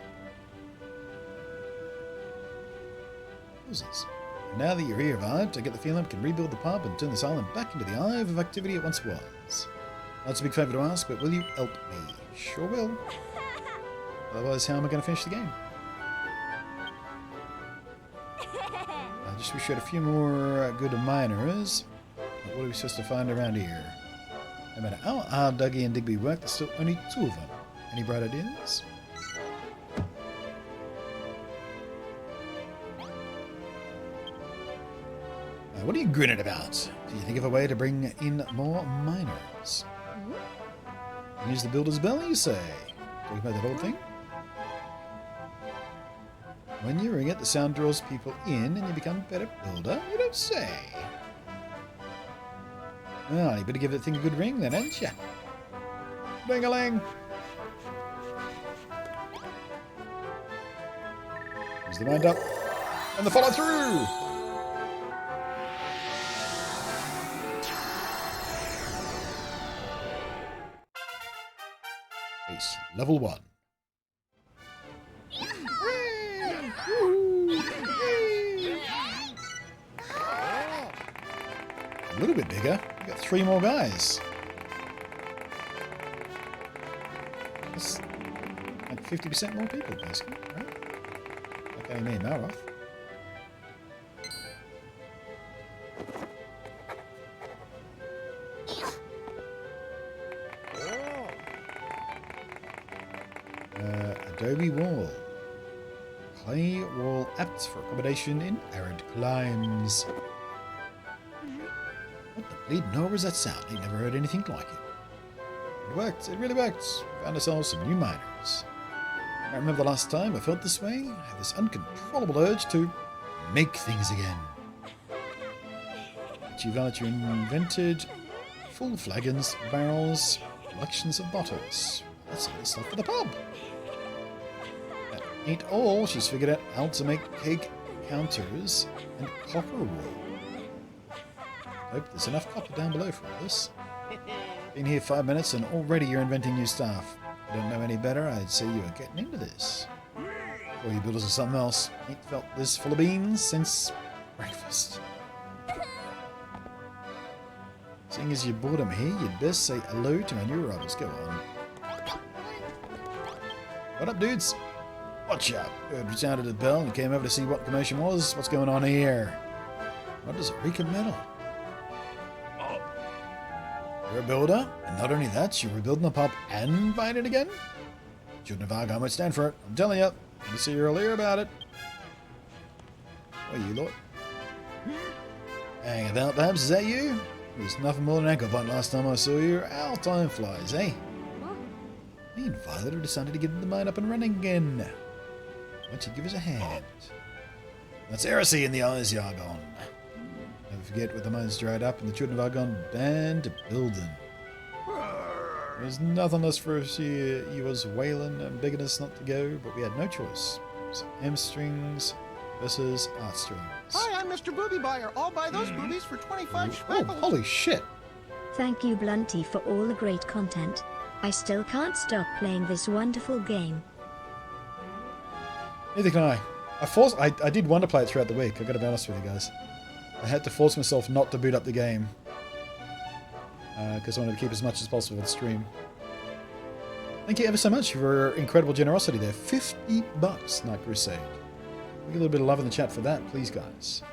S1: And now that you're here, Vibes, I get the feeling I can rebuild the pub and turn this island back into the hive of activity it once was. That's a big favour to ask, but will you help me? Sure will. Otherwise, how am I going to finish the game? I just wish we had a few more good miners. But what are we supposed to find around here? No matter how hard Dougie and Digby work, there's still only 2 of them. Any bright ideas? What are you grinning about? Do you think of a way to bring in more miners? Use the builder's bell, you say? Talking about that old thing? When you ring it, the sound draws people in and you become a better builder? You don't say. Well, you better give that thing a good ring then, ain't ya? Ding-a-ling! Here's the wind up. And the follow through! Level 1. A little bit bigger. We got 3 more guys. That's like 50% more people, basically, right? Okay, me and Maroth. Adobe wall. Clay wall apt for accommodation in arid climes. What the bleeding hell was that sound? I never heard anything like it. It worked. It really worked. We found ourselves some new miners. I remember the last time I felt this way. I had this uncontrollable urge to make things again. But you invented full flagons, barrels, collections of bottles. That's all the stuff for the pub. Ain't all, she's figured out how to make keg counters and copper wool.
S6: Hope there's enough copper down below for all this. Been here 5 minutes and already you're inventing new stuff. If you don't know any better, I'd say you are getting into this. Or you builders or something else. Ain't felt this full of beans since breakfast. Seeing as you brought him here, you'd best say hello to my new rivals. Go on. What up, dudes? Watch out. Heard we sounded the bell and came over to see what the commotion was. What's going on here? What does it reek of metal? You're a builder, and not only that, you're rebuilding the pub and buying it again? Shouldn't have Argon would stand for it. I'm telling you. Didn't see you earlier about it. What are you, Lord? Hang about, perhaps? Is that you? It was nothing more than an ankle bite last time I saw you. How time flies, eh? Me and Violet have decided to get the mine up and running again. Why don't you give us a hand? That's heresy in the eyes, Argon. Never forget when the mine's dried up and the children of Argon banned to building. There's nothing less for us here. He was wailing and begging us not to go, but we had no choice. It was hamstrings versus art strings.
S4: Hi, I'm Mr. Booby Buyer. I'll buy those boobies for 25 schmeckles.
S1: Oh, holy shit!
S3: Thank you, BluntNate, for all the great content. I still can't stop playing this wonderful game.
S1: Neither can I. I did want to play it throughout the week. I gotta be honest with you guys. I had to force myself not to boot up the game. Because I wanted to keep as much as possible for the stream. Thank you ever so much for your incredible generosity there. $50, Night Crusade. We get a little bit of love in the chat for that, please, guys.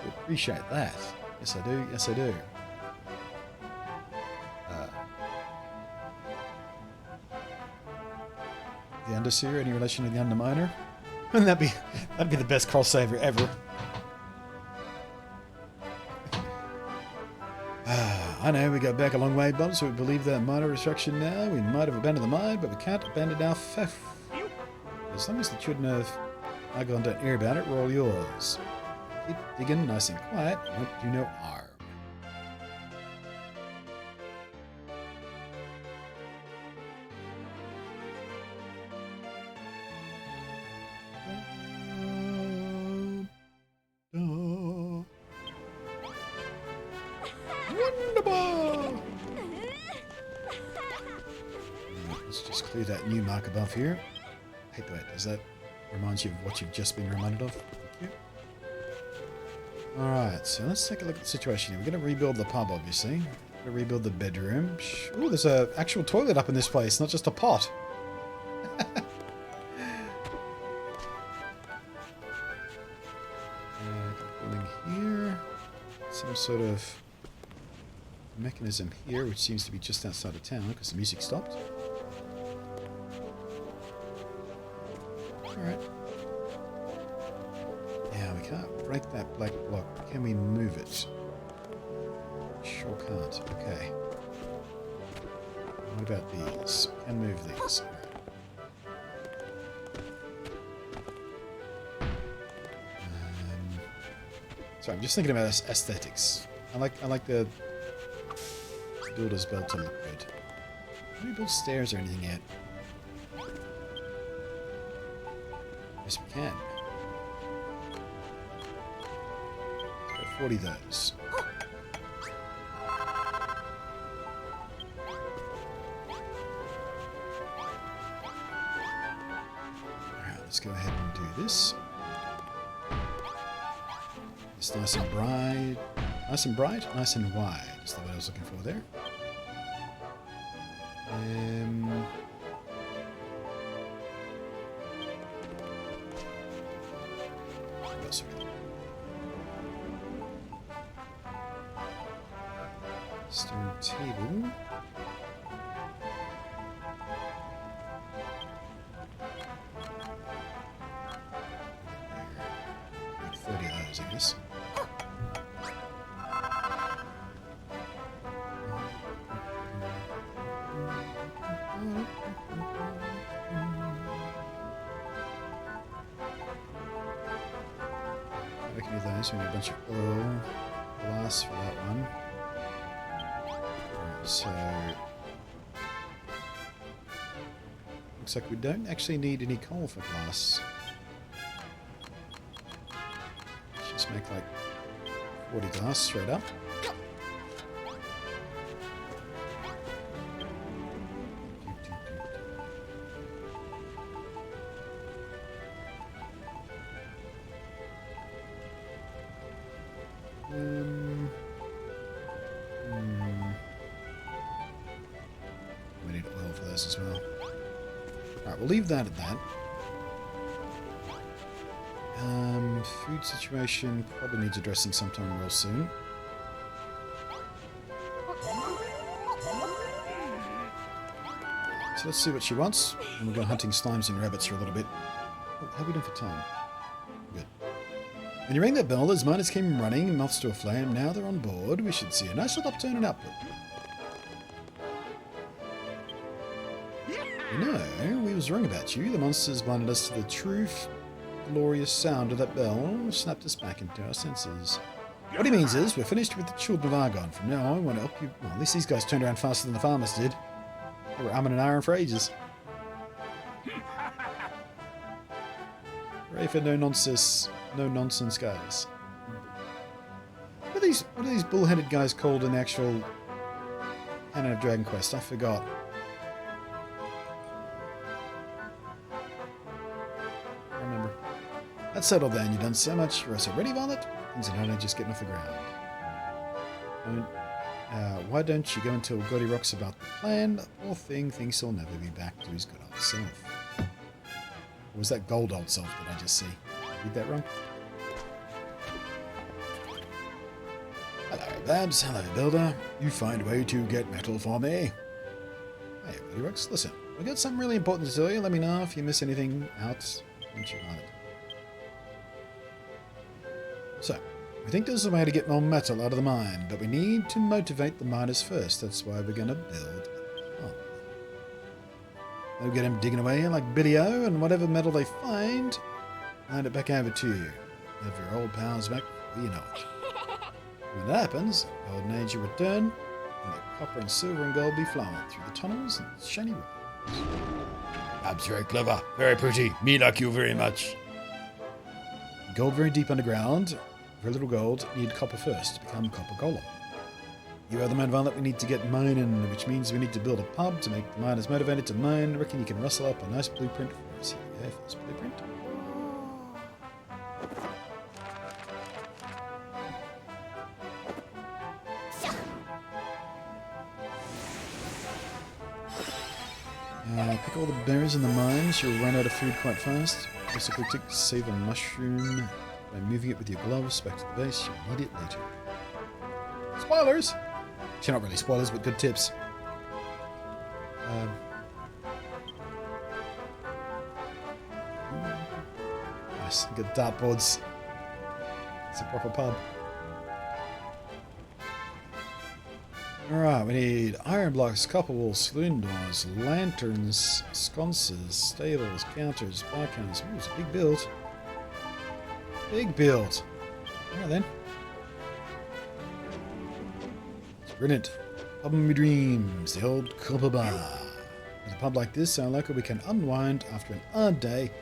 S1: We appreciate that. Yes, I do. Yes, I do. The Underseer, any relation to the Underminer? Wouldn't that'd be the best crossover ever. I know, we got back a long way, Bob, so we believe that minor destruction now. We might have abandoned the mine, but we can't abandon our faith. As long as the children of Argon don't hear about it, we're all yours. Keep digging nice and quiet, won't do no harm. Wonderful! Let's just clear that new mark above here. Hey, wait, does that remind you of what you've just been reminded of? Thank you. Alright, so let's take a look at the situation here. We're going to rebuild the pub, obviously. We're going to rebuild the bedroom. Oh, there's an actual toilet up in this place, not just a pot. Building here. Some sort of mechanism here, which seems to be just outside of town because the music stopped. Alright. Now we can't break that black block. Can we move it? Sure can't. Okay. What about these? Can move these. Sorry, I'm just thinking about aesthetics. I like the builder's belt to look good. Can we build stairs or anything yet? Yes, we can. Got 40 of those. Alright, let's go ahead and do this. It's nice and bright. Nice and bright, nice and wide is the word I was looking for there. What else are we doing? Stone table. Like 30 of those, I guess. We can do those. We need a bunch of oil glass for that one. Alright, so looks like we don't actually need any coal for glass. Let's just make like 40 glass straight up. We need oil for this as well. Alright, we'll leave that at that. Food situation probably needs addressing sometime real soon. So let's see what she wants. And we'll go hunting slimes and rabbits for a little bit. Oh, how are we doing for time? Good. When you rang that bell, those miners came running, mouths to a flame. Now they're on board. We should see a nice little upturn in output. No, we was wrong about you. The monsters blinded us to the truth. Glorious sound of that bell snapped us back into our senses. What he means is, we're finished with the children of Argon. From now on, we want to help you. Well, at least these guys turned around faster than the farmers did. They were umming and ahhing for ages. Ready for no nonsense guys. What are these bull-headed guys called in the actual canon of Dragon Quest? I forgot. Let's settle down. You've done so much for us already, Violet. Things are only just getting off the ground. Why don't you go and tell Goddy Rocks about the plan? The poor thing thinks he'll never be back to his good old self. Or was that gold old self that I just see? Read that wrong? Hello, Babs. Hello, Builder. You find a way to get metal for me? Hey, Goddy Rocks. Listen, we got something really important to tell you. Let me know if you miss anything out. Don't you, Violet? So, we think there's a way to get more metal out of the mine, but we need to motivate the miners first. That's why we're going to build a pump. They'll get them digging away like Billy-O, and whatever metal they find, hand it back over to you. Have your old pals back before you know it. When that happens, the golden age will return, and the copper and silver and gold be flowing through the tunnels and shiny rivers.
S6: That's very clever, very pretty. Me like you very much.
S1: Gold very deep underground. For a little gold, need copper first to become copper golem. You are the man, Violet. We need to get mining, which means we need to build a pub to make the miners motivated to mine. I reckon you can rustle up a nice blueprint for us. Here we go, first blueprint. Pick all the berries in the mines. You'll run out of food quite fast. Also quick tick to save a mushroom. By moving it with your gloves back to the base, you'll need it later. Spoilers! Actually, not really spoilers, but good tips. Nice, good dartboards. It's a proper pub. Alright, we need iron blocks, copper walls, saloon doors, lanterns, sconces, stables, counters, bar counters. Ooh, it's a big build. Big build. Alright then. It's brilliant. Pub of my dreams, the old copper bar. With a pub like this, sound like we can unwind after an hard day,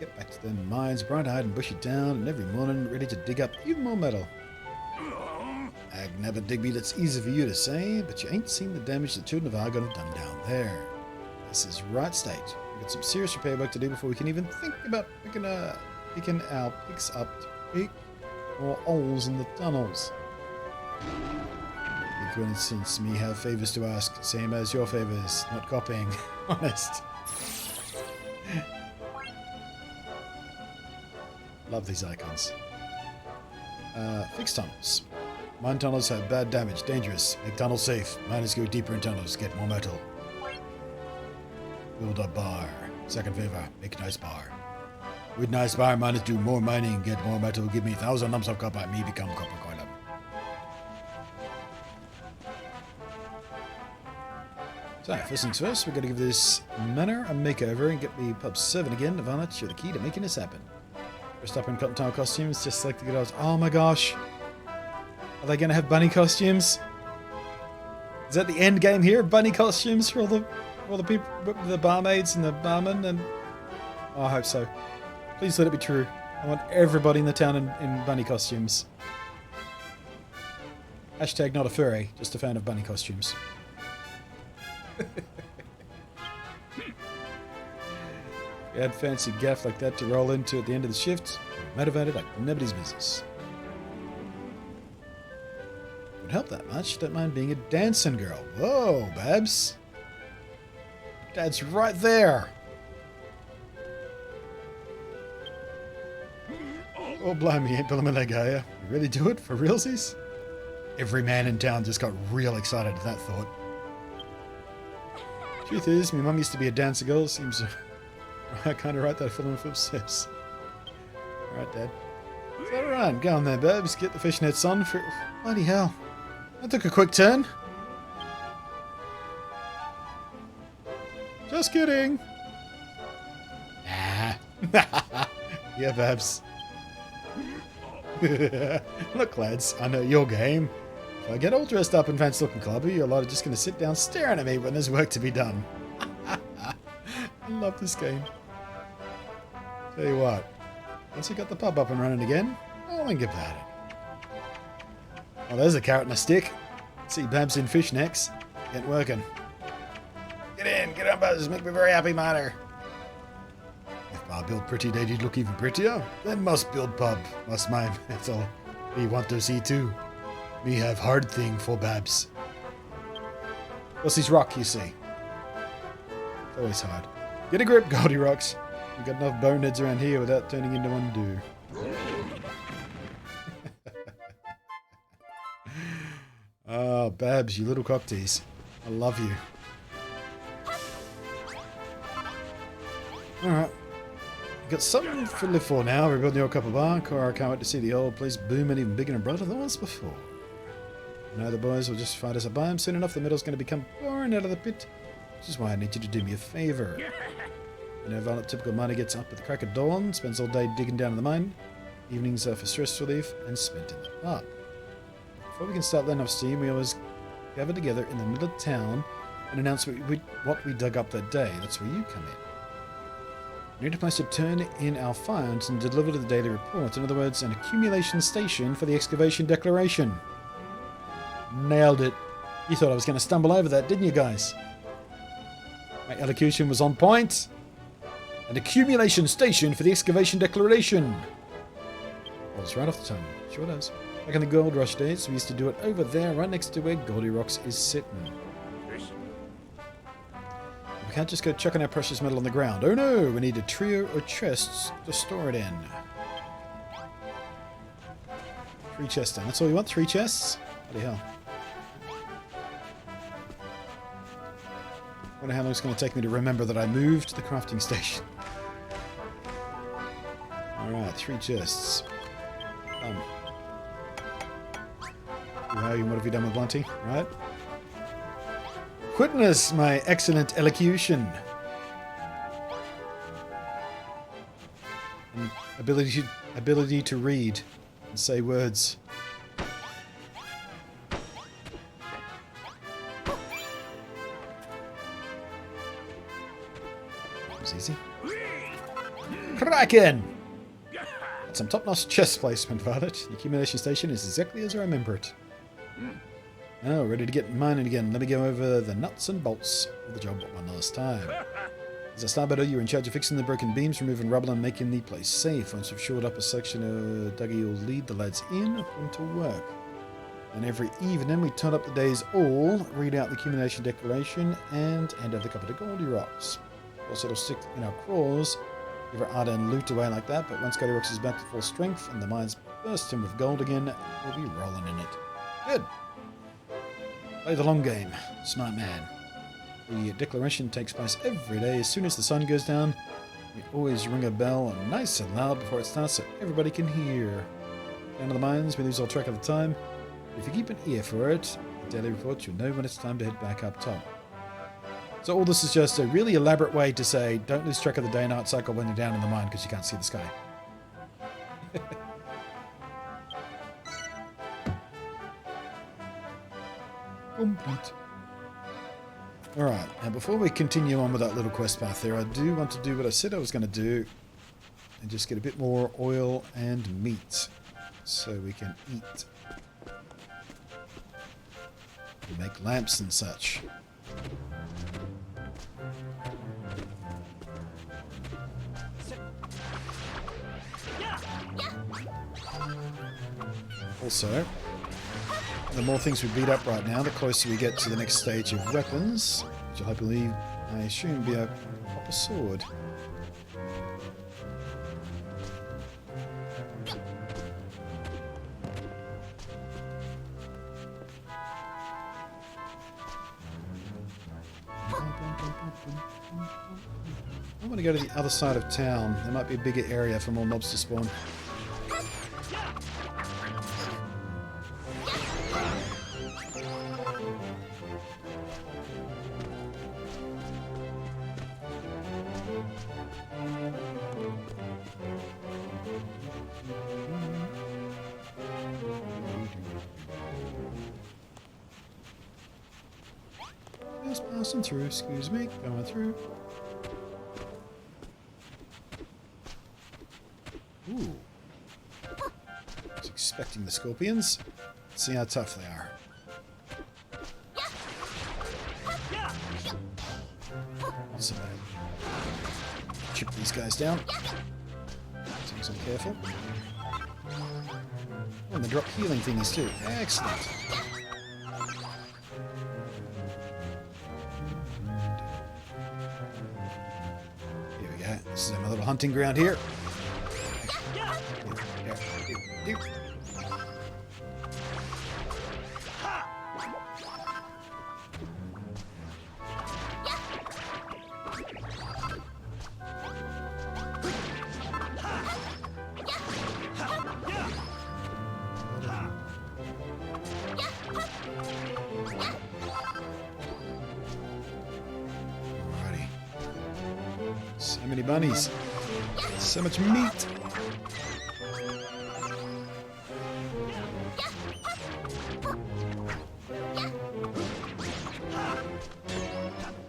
S1: get back to them mines, bright-eyed and bushy down, and every morning ready to dig up even more metal. Ag never Digby, that's easy for you to say, but you ain't seen the damage the children of Argon have done down there. This is right state. We've got some serious repair work to do before we can even think about picking our picks up to pick more holes in the tunnels. Big coincidence, me have favors to ask, same as your favors, not copying. Honest. Love these icons. Fix tunnels. Mine tunnels have bad damage, dangerous. Make tunnels safe. Miners go deeper in tunnels, get more metal. Build a bar. Second favor, make nice bar. With nice bar, miners do more mining, get more metal, give me 1,000 lumps of copper, me become copper column. So, first things first, we're going to give this manor a makeover and get me pub 7 again. Violet, you're the key to making this happen. Dressed up in cotton tile costumes, just like the good old... Oh my gosh! Are they going to have bunny costumes? Is that the end game here? Bunny costumes for all the people, the barmaids and the barmen, and oh, I hope so. Please let it be true. I want everybody in the town in bunny costumes.
S6: Hashtag not a furry, just a fan of bunny costumes. You had fancy gaff like that to roll into at the end of the shift, motivated like nobody's business. Would help that much, don't mind being a dancing girl. Whoa, Babs. Dad's right there. Oh, blimey, ain't pulling my leg, are ya? You really do it for realsies? Every man in town just got real excited at that thought. Truth is, my mum used to be a dancer girl. Seems I kind of write that film if obsessed. Alright, Dad. Is that alright? Go on there, Babs. Get the fishnets on for... Bloody hell. That took a quick turn. Just kidding. Ah. Yeah, Babs. Look, lads, I know your game. If I get all dressed up and fancy looking clubby, you're a lot of just going to sit down staring at me when there's work to be done. I love this game. Tell you what, once you got the pub up and running again, I'll think about it. Oh, there's a carrot and a stick. See Babs in fishnets. Get working. Get in, get on, Babs. Make me very happy, mater. If bar built pretty, they'd look even prettier. Then must build pub. Must mine. That's all. We want to see too. We have hard thing for Babs. What's his rock, you see? It's always hard. Get a grip, Goldilocks. We've got enough boneheads around here without turning into one do. Oh, Babs, you little cocktease. I love you. Alright. Got something to live for now. We're building your copper bar. Cora, I can't wait to see the old place boom and even bigger and brighter than once before. I know the boys will just fight us a biome soon enough. The metal's going to become pouring out of the pit. Which is why I need you to do me a favour. You know, Violet, typical miner, gets up at the crack of dawn, spends all day digging down in the mine. Evenings are for stress relief and spent in the pub. Before we can start letting off steam, we always gather together in the middle of town and announce what we dug up that day. That's where you come in. We need a place to turn in our finds and deliver to the daily report. In other words, an accumulation station for the excavation declaration. Nailed it. You thought I was going to stumble over that, didn't you guys? My elocution was on point. An accumulation station for the excavation declaration. Well, it's right off the tongue. Sure does. Back in the gold rush days, we used to do it over there, right next to where Goldilocks is sitting. We can't just go chucking our precious metal on the ground. Oh no, we need a trio of chests to store it in. 3 chests then. That's all you want? 3 chests? Bloody hell. I wonder how long it's going to take me to remember that I moved the crafting station. Alright, 3 chests. What have you done with BluntNate? Right? Witness my excellent elocution. And ability to read and say words. That was easy. Kraken! That's some top-notch chest placement, Violet. The accumulation station is exactly as I remember it. Oh, ready to get mining again. Let me go over the nuts and bolts of the job one last time. As a starboarder, you're in charge of fixing the broken beams, removing rubble and making the place safe. Once you've shored up a section of Dougie, you'll lead the lads in into work. And every evening we turn up the day's all, read out the accumulation declaration, and hand over the copper to Goldilocks. Of course, it'll stick in our crawls, give her ardor and loot away like that, but once Goldilocks is back to full strength and the mines burst in with gold again, we'll be rolling in it. Good. Play the long game. Smart man. The declaration takes place every day. As soon as the sun goes down, we always ring a bell nice and loud before it starts so everybody can hear. Down to the mines, we lose all track of the time. If you keep an ear for it, the daily report, you'll know when it's time to head back up top. So all this is just a really elaborate way to say, don't lose track of the day-night cycle when you're down in the mine because you can't see the sky. Complete. Alright, now before we continue on with that little quest path there, I do want to do what I said I was going to do and just get a bit more oil and meat so we can eat. Make lamps and such. Also, the more things we beat up right now, the closer we get to the next stage of weapons, which I assume be a proper sword. I want to go to the other side of town. There might be a bigger area for more mobs to spawn. Just passing through, excuse me, going through. Ooh. I was expecting the scorpions. Let's see how tough they are. So, chip these guys down. So I'm careful. Oh, and they drop healing thingies too. Excellent. Here we go. This is my little hunting ground here. Alrighty. So many bunnies. So much meat.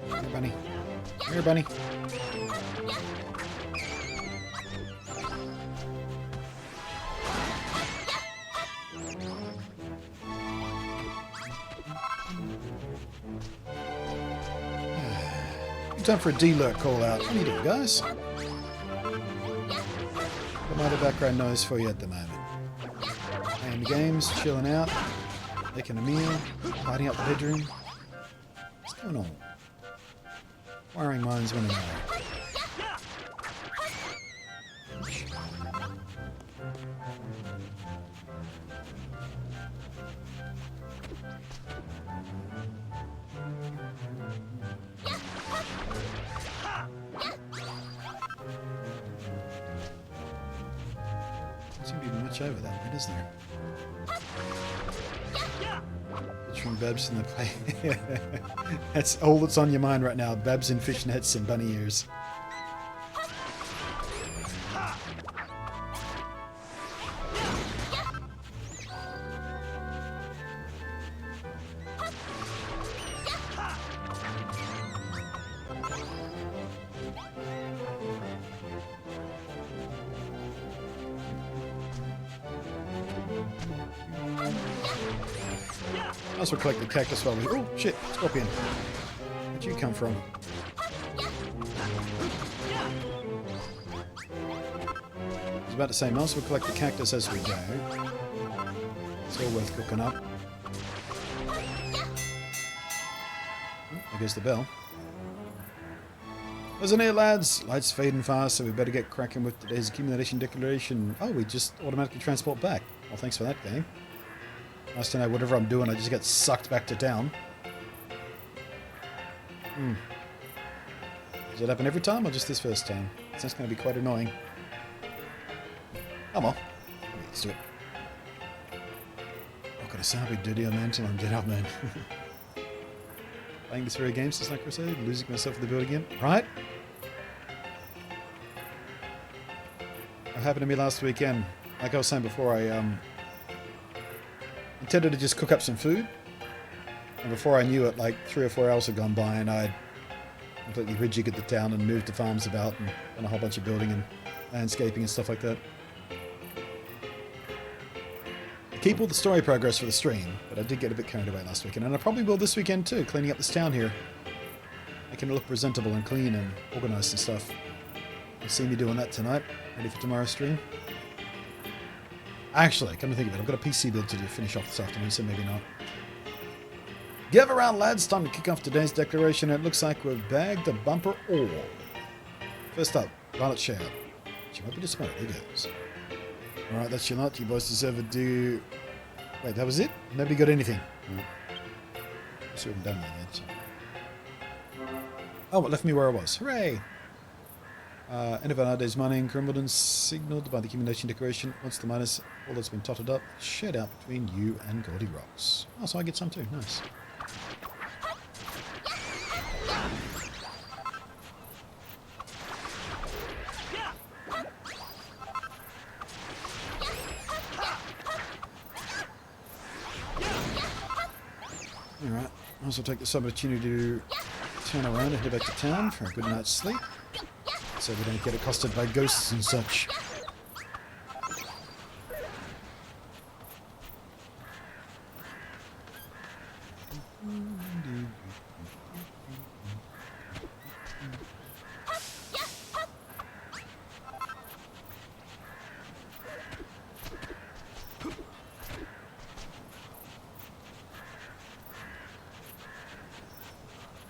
S6: Here, bunny. Here, bunny. Time for a D-Lurk call out. What are you doing, guys? Got my other background noise for you at the moment. Playing games, chilling out, making a meal, tidying up the bedroom. What's going on? Wiring minds one another. Doesn't seem to be much over that bit, is there? Picturing Babs in the play. That's all that's on your mind right now. Babs in fishnets and bunny ears. I also collect the cactus while we... Oh, shit! Scorpion! Where'd you come from? I was about to say, I might as well collect the cactus as we go. It's all worth cooking up. Oh, there goes the bell. Isn't it, lads? Light's fading fast, so we better get cracking with today's accumulation declaration. Oh, we just automatically transport back. Well, thanks for that, game. Nice to know whatever I'm doing, I just get sucked back to town. Does it happen every time or just this first time? That's going to be quite annoying. Come on. Let's do it. What can I say? I'll be dirty on man till I'm dead up, man. Playing this very game since like I said, losing myself in the build again. Right? What happened to me last weekend? Like I was saying before, I intended to just cook up some food, and before I knew it, like 3 or 4 hours had gone by, and I'd completely rejiggered the town and moved the farms about and done a whole bunch of building and landscaping and stuff like that.
S1: keep all the story progress for the stream, but I did get a bit carried away last weekend, and I probably will this weekend too, cleaning up this town here. Making it look presentable and clean and organised and stuff. You'll see me doing that tonight, ready for tomorrow's stream. Actually, come to think of it, I've got a PC build to do, finish off this afternoon, so maybe not. Give around, lads. Time to kick off today's declaration. It looks like we've bagged the bumper all. First up, Violet Shout. She might be disappointed. Who goes? Alright, that's your lot. You boys deserve a do. Wait, that was it? Nobody got anything. Let's see what I've done there yet. Oh, it left me where I was. Hooray! End of our day's mining. Crumbledon signalled by the accumulation decoration. Once the miners, all that's been totted up, shared out between you and Goldie Rocks. Oh, so I get some too. Nice. Alright, I'll also take this opportunity to turn around and head back to town for a good night's sleep, so we don't get accosted by ghosts and such.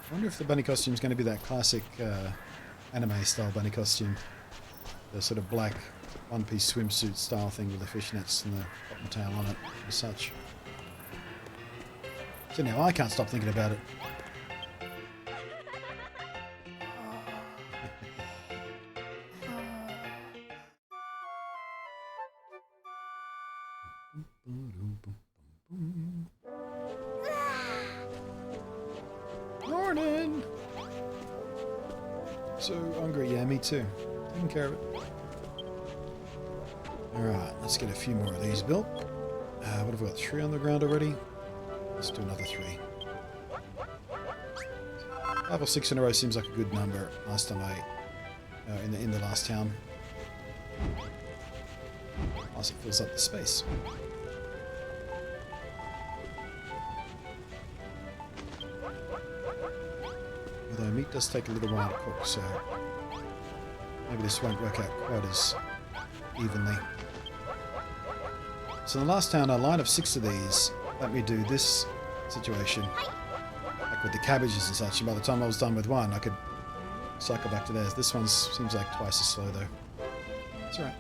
S1: I wonder if the bunny costume is going to be that classic anime style bunny costume. The sort of black one-piece swimsuit style thing with the fishnets and the cottontail on it and such. So now I can't stop thinking about it. Morning! So hungry, yeah, me too. Taking care of it. Alright, let's get a few more of these built. What have we got? 3 on the ground already? Let's do another 3. 5 or 6 in a row seems like a good number. Last time in the last town. Plus it fills up the space. Although meat does take a little while to cook, so maybe this won't work out quite as evenly. So in the last town, a line of 6 of these let me do this situation, like with the cabbages and such, and by the time I was done with one, I could cycle back to theirs. This one seems like twice as slow though. It's alright.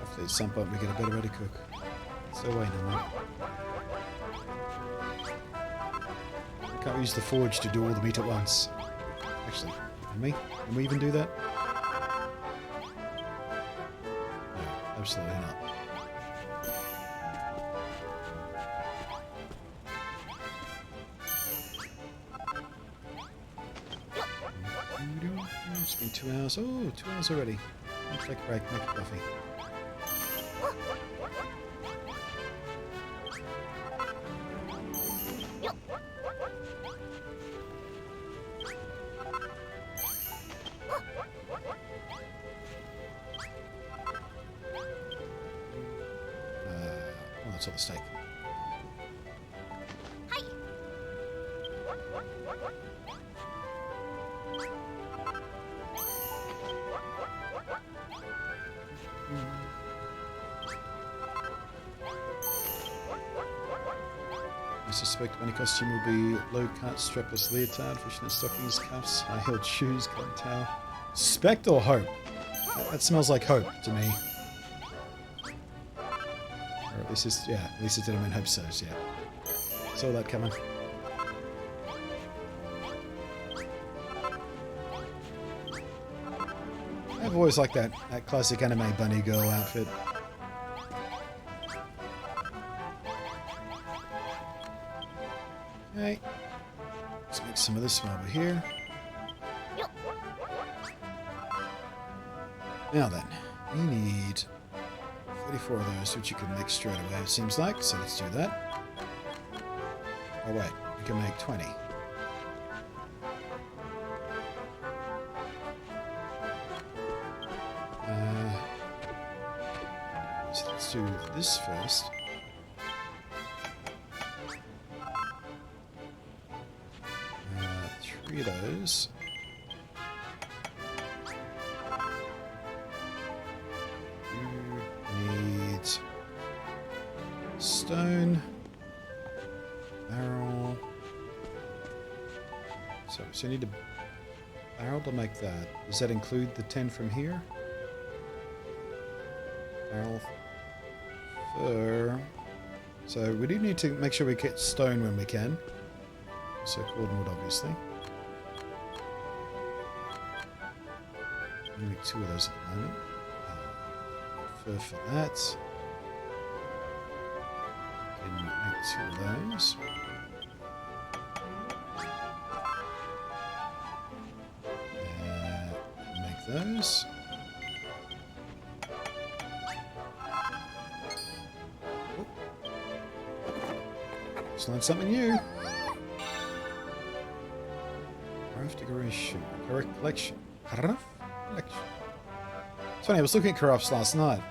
S1: Hopefully at some point we get a better way to cook. Still waiting on that. I can't use the forge to do all the meat at once. Actually, can we? Can we even do that? No, absolutely not. It's been 2 hours. Oh, 2 hours already. Let's take a break, make a coffee. Oh, that's all the steak. I suspect bunny costume will be low-cut, strapless leotard, fishnet stockings, cuffs, high-heeled shoes, cotton towel. Spect or hope? That smells like hope to me. Or at least it's, yeah, at least it didn't mean hope so, yeah. Saw that coming. I've always liked that classic anime bunny girl outfit.
S6: Okay. Let's make some of this while we're here. Now then, we need 34 of those, which you can make straight away, it seems like. So let's do that. Oh wait, we can make 20. So let's do this first. 3 of those. Stone, barrel. So you need a barrel to make that. Does that include the 10 from here? Barrel, fur. So we do need to make sure we get stone when we can. So cordwood, obviously. I'm make 2 of those at the moment. Fur for that. Make 2 of those. Make those. Oh. Just learned something new. Craft decoration. Correct collection. Craft collection. It's funny, I was looking at crafts last night.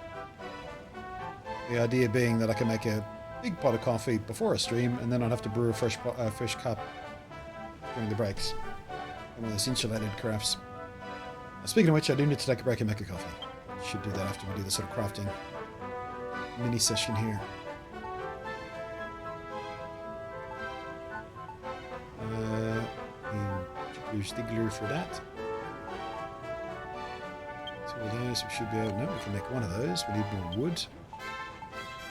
S6: The idea being that I can make a big pot of coffee before a stream, and then I'd have to brew a fresh cup during the breaks. One of those insulated crafts. Speaking of which, I do need to take a break and make a coffee. Should do that after we do this sort of crafting mini session here. Use the glue for that. 2 of those, we should be able. No, we can make 1 of those. We need more wood.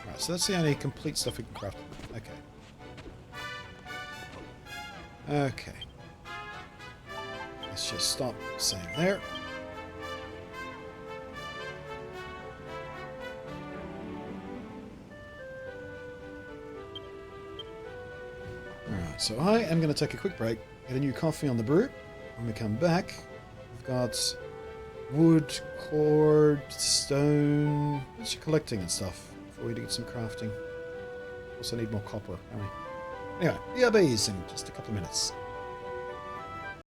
S6: Right, so that's the only complete stuff we can craft. Okay. Okay. Let's just stop, save there. Alright, so I am going to take a quick break, get a new coffee on the brew. When we come back, we've got wood, cord, stone, bunch of collecting and stuff before we do some crafting. Also need more copper, don't we? Anyway, BRBs in just a couple of minutes.